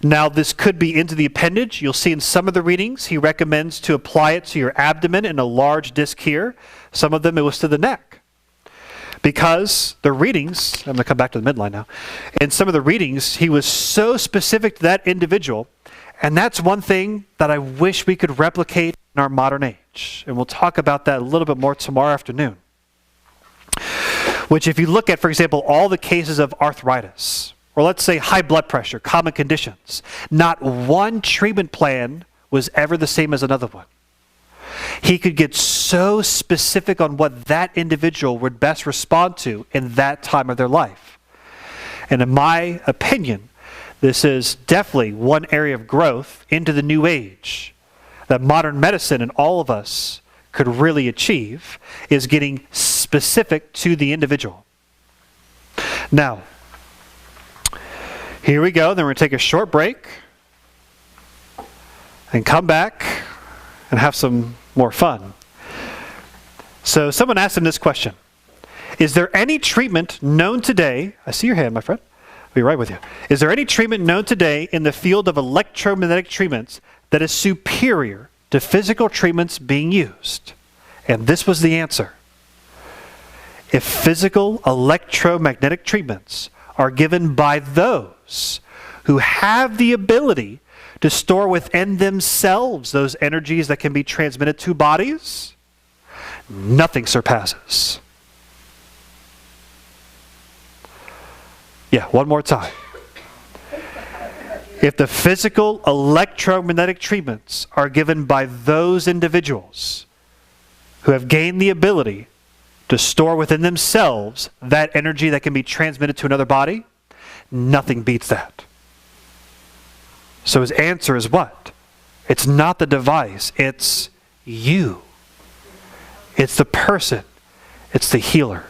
Now, this could be into the appendage. You'll see in some of the readings, he recommends to apply it to your abdomen in a large disc here. Some of them, it was to the neck. Because the readings, I'm going to come back to the midline now. In some of the readings, he was so specific to that individual. And that's one thing that I wish we could replicate in our modern age. And we'll talk about that a little bit more tomorrow afternoon. Which, if you look at, for example, all the cases of arthritis, or let's say high blood pressure, common conditions, not one treatment plan was ever the same as another one. He could get so specific on what that individual would best respond to in that time of their life. And in my opinion, this is definitely one area of growth into the new age that modern medicine and all of us could really achieve, is getting specific to the individual. Now, here we go. Then we're going to take a short break. and come back and have some more fun. So someone asked him this question. Is there any treatment known today, I see your hand, my friend. I'll be right with you. Is there any treatment known today in the field of electromagnetic treatments that is superior to physical treatments being used? And this was the answer. If physical electromagnetic treatments are given by those who have the ability to store within themselves those energies that can be transmitted to bodies, nothing surpasses. Yeah, one more time. If the physical electromagnetic treatments are given by those individuals who have gained the ability to store within themselves that energy that can be transmitted to another body, nothing beats that. So his answer is what? It's not the device, it's you. It's the person. It's the healer.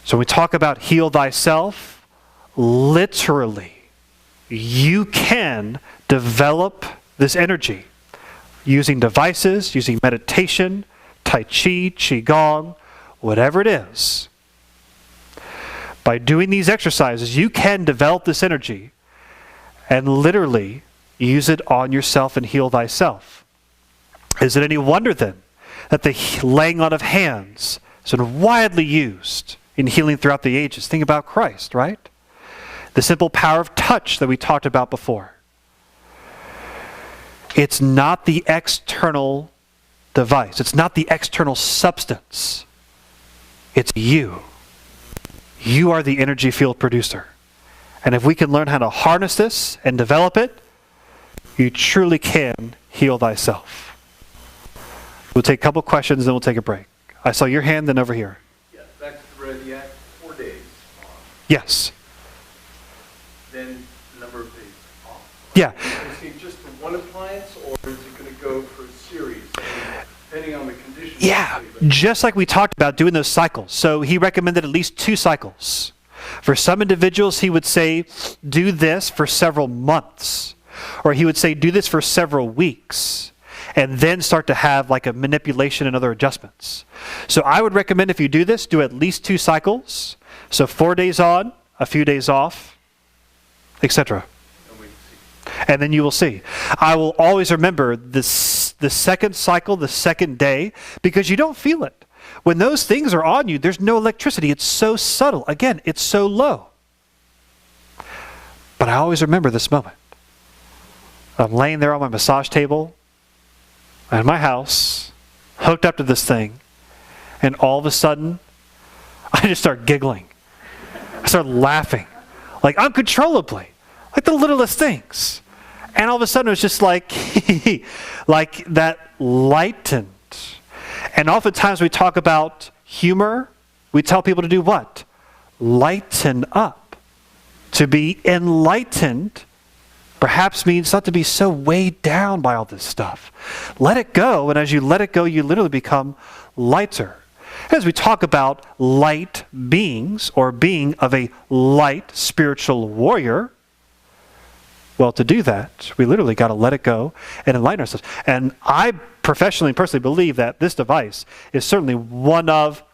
So when we talk about heal thyself, literally, you can develop this energy using devices, using meditation, Tai Chi, Qigong, whatever it is. By doing these exercises, you can develop this energy and literally use it on yourself and heal thyself. Is it any wonder then that the laying on of hands has been widely used in healing throughout the ages? Think about Christ, right? The simple power of touch that we talked about before. It's not the external device. It's not the external substance. It's you. You are the energy field producer. And if we can learn how to harness this and develop it, you truly can heal thyself. We'll take a couple questions, then we'll take a break. I saw your hand, then over here. Yes, back to the Radiac, 4 days on. Yes. Then the number of days off. Yeah. Is it just the one appliance, or is it going to go for a series, depending on the condition? Yeah, just like we talked about doing those cycles. So he recommended at least 2 cycles. For some individuals, he would say, do this for several months. Or he would say, do this for several weeks. And then start to have like a manipulation and other adjustments. So I would recommend if you do this, do at least 2 cycles. So 4 days on, a few days off, etc. And then you will see. I will always remember this, the second cycle, the second day, because you don't feel it. When those things are on you, there's no electricity. It's so subtle. Again, it's so low. But I always remember this moment. I'm laying there on my massage table at my house, hooked up to this thing, and all of a sudden, I just start giggling. I start laughing, like uncontrollably, like the littlest things. And all of a sudden, it was just like, like that lightened. And oftentimes we talk about humor. We tell people to do what? Lighten up. To be enlightened perhaps means not to be so weighed down by all this stuff. Let it go, and as you let it go, you literally become lighter. As we talk about light beings, or being of a light spiritual warrior, well, to do that, we literally got to let it go and enlighten ourselves. And I professionally and personally believe that this device is certainly one of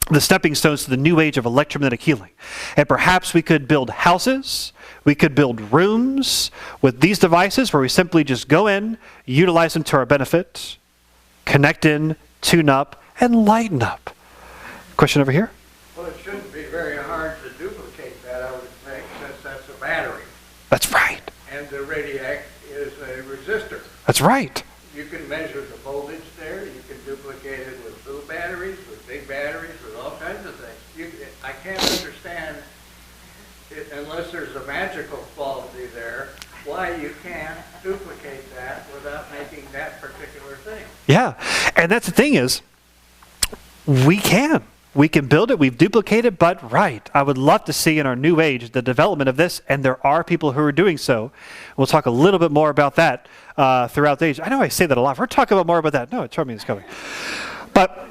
the stepping stones to the new age of electromagnetic healing. And perhaps we could build houses, we could build rooms with these devices where we simply just go in, utilize them to our benefit, connect in, tune up, and lighten up. Question over here? Well, it shouldn't be very hard to duplicate that, I would think, since that's a battery. That's right. And the Radiac is a resistor. That's right. You can measure the voltage there. You can duplicate it with little batteries, with big batteries, with all kinds of things. I can't understand, unless there's a magical quality there, why you can't duplicate that without making that particular thing. Yeah. And that's the thing is, we can. We can build it, we've duplicated, but right. I would love to see in our new age the development of this, and there are people who are doing so. We'll talk a little bit more about that throughout the age. I know I say that a lot. We're talking about more about that. No, trust me, it's coming. But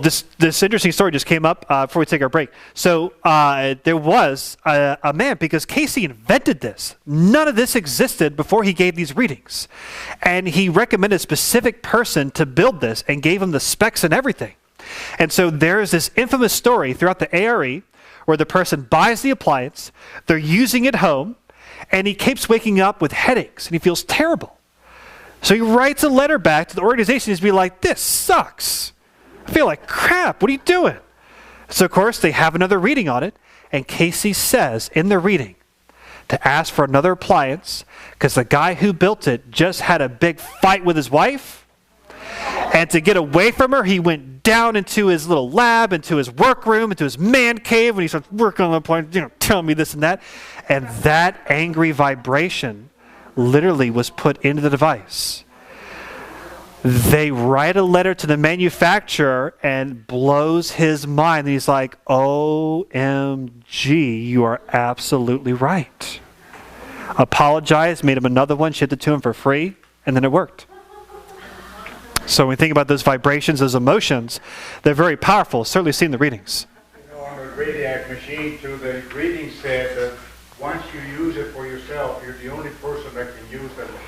This interesting story just came up before we take our break. So there was a man, because Cayce invented this. None of this existed before he gave these readings. And he recommended a specific person to build this and gave him the specs and everything. And so there's this infamous story throughout the ARE where the person buys the appliance, they're using it home, and he keeps waking up with headaches, and he feels terrible. So he writes a letter back to the organization to be like, this sucks. I feel like crap. What are you doing? So, of course, they have another reading on it, and Cayce says in the reading to ask for another appliance because the guy who built it just had a big fight with his wife, and to get away from her, he went down into his little lab, into his workroom, into his man cave, and he starts working on the point, tell me this and that. And that angry vibration literally was put into the device. They write a letter to the manufacturer and blows his mind. And he's like, OMG, you are absolutely right. Apologized, made him another one, shipped it to him for free, and then it worked. So when we think about those vibrations, those emotions, they're very powerful. Certainly seen the readings. On the Radiac machine, too, the reading said that once you use it for yourself, you're the only person that can use that machine.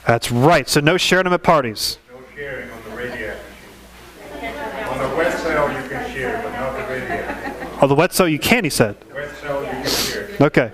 That's right. So no sharing them at parties. No sharing on the Radiac machine. On the wet cell you can share, but not the Radiac. Oh, the wet cell you can, he said. Wet cell you can share. Okay.